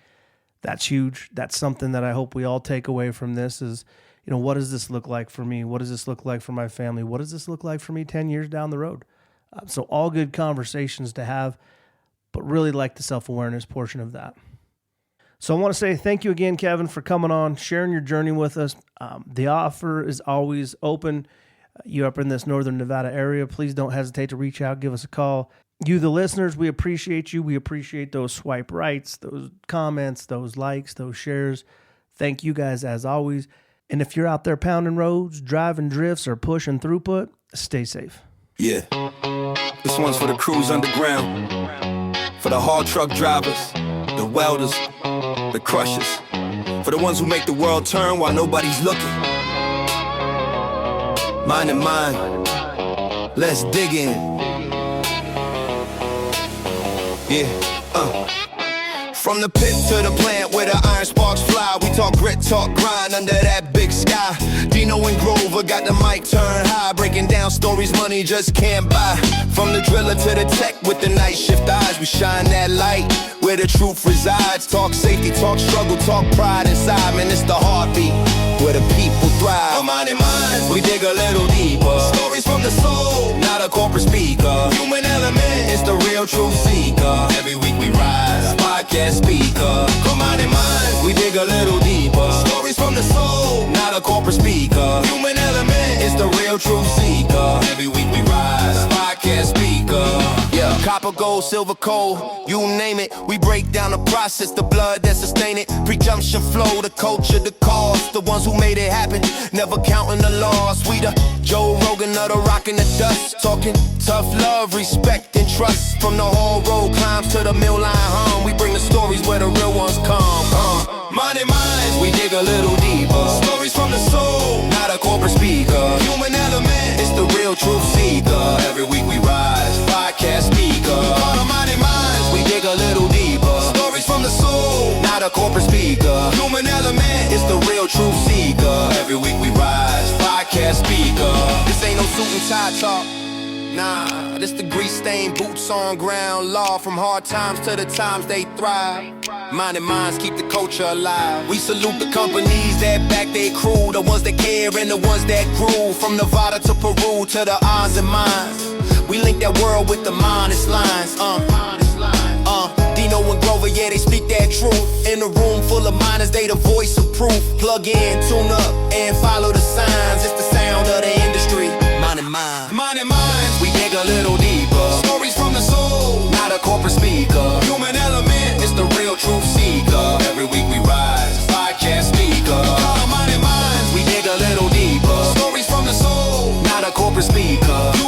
that's huge. That's something that I hope we all take away from this is, you know, what does this look like for me? What does this look like for my family? What does this look like for me 10 years down the road? So all good conversations to have, but really like the self-awareness portion of that. So I want to say thank you again, Kevin, for coming on, sharing your journey with us. The offer is always open. You up in this Northern Nevada area, please don't hesitate to reach out, give us a call. You, the listeners, we appreciate you. We appreciate those swipe rights, those comments, those likes, those shares. Thank you guys as always. And if you're out there pounding roads, driving drifts, or pushing throughput, stay safe.
Yeah. This one's for the crews underground, for the haul truck drivers, the welders, the crushers, for the ones who make the world turn while nobody's looking. Mine and mine, let's dig in. Yeah, From the pit to the plant where the iron sparks fly, we talk grit, talk grind under that big sky. Dino and Grover got the mic turned high, breaking down stories money just can't buy. From the driller to the tech with the night shift eyes, we shine that light where the truth resides. Talk safety, talk struggle, talk pride inside. Man, it's the heartbeat where the people thrive. For Mighty Minds, we dig a little deeper. Stories from the soul, not a corporate speaker. Human element is the real truth seeker. Every week we rise, podcast speaker. For Mighty Minds, we dig a little deeper. Stories from the soul, not a corporate speaker. Human element is the real truth seeker. Every week we rise, podcast speaker. Yeah, copper, gold, silver, coal, you name it. We break down the process, the blood that sustain it. Presumption flow, the culture, the cause. The ones who made it happen, never counting the loss. We the Joe Rogan of the rock and the dust. Talking tough love, respect and trust. From the whole road climbs to the mill line hum. We bring the stories where the real ones come. Mighty Minds, we dig a little deeper. Stories from the soul, not a corporate speaker. Human element, it's the real truth seeker. Every week we rise, podcast speaker. Mighty Minds, we dig a little deeper. Stories from the soul, not a corporate speaker. Human element, it's the real truth seeker. Every week we rise, podcast speaker. This ain't no suit and tie talk. Nah, this the grease-stained boots on ground law. From hard times to the times they thrive. Mighty Minds keep the culture alive. We salute the companies that back their crew, the ones that care and the ones that grew. From Nevada to Peru to the odds and minds. We link that world with the honest lines. Dino and Grover, but yeah, they speak that truth. In a room full of miners, they the voice of proof. Plug in, tune up, and follow the signs. It's the sound of the industry. Mind and mind. Mind and minds. We dig a little deeper. Stories from the soul, not a corporate speaker. Human element, it's the real truth seeker. Every week we rise, podcast speaker. Mind and minds. We dig a little deeper. Stories from the soul, not a corporate speaker.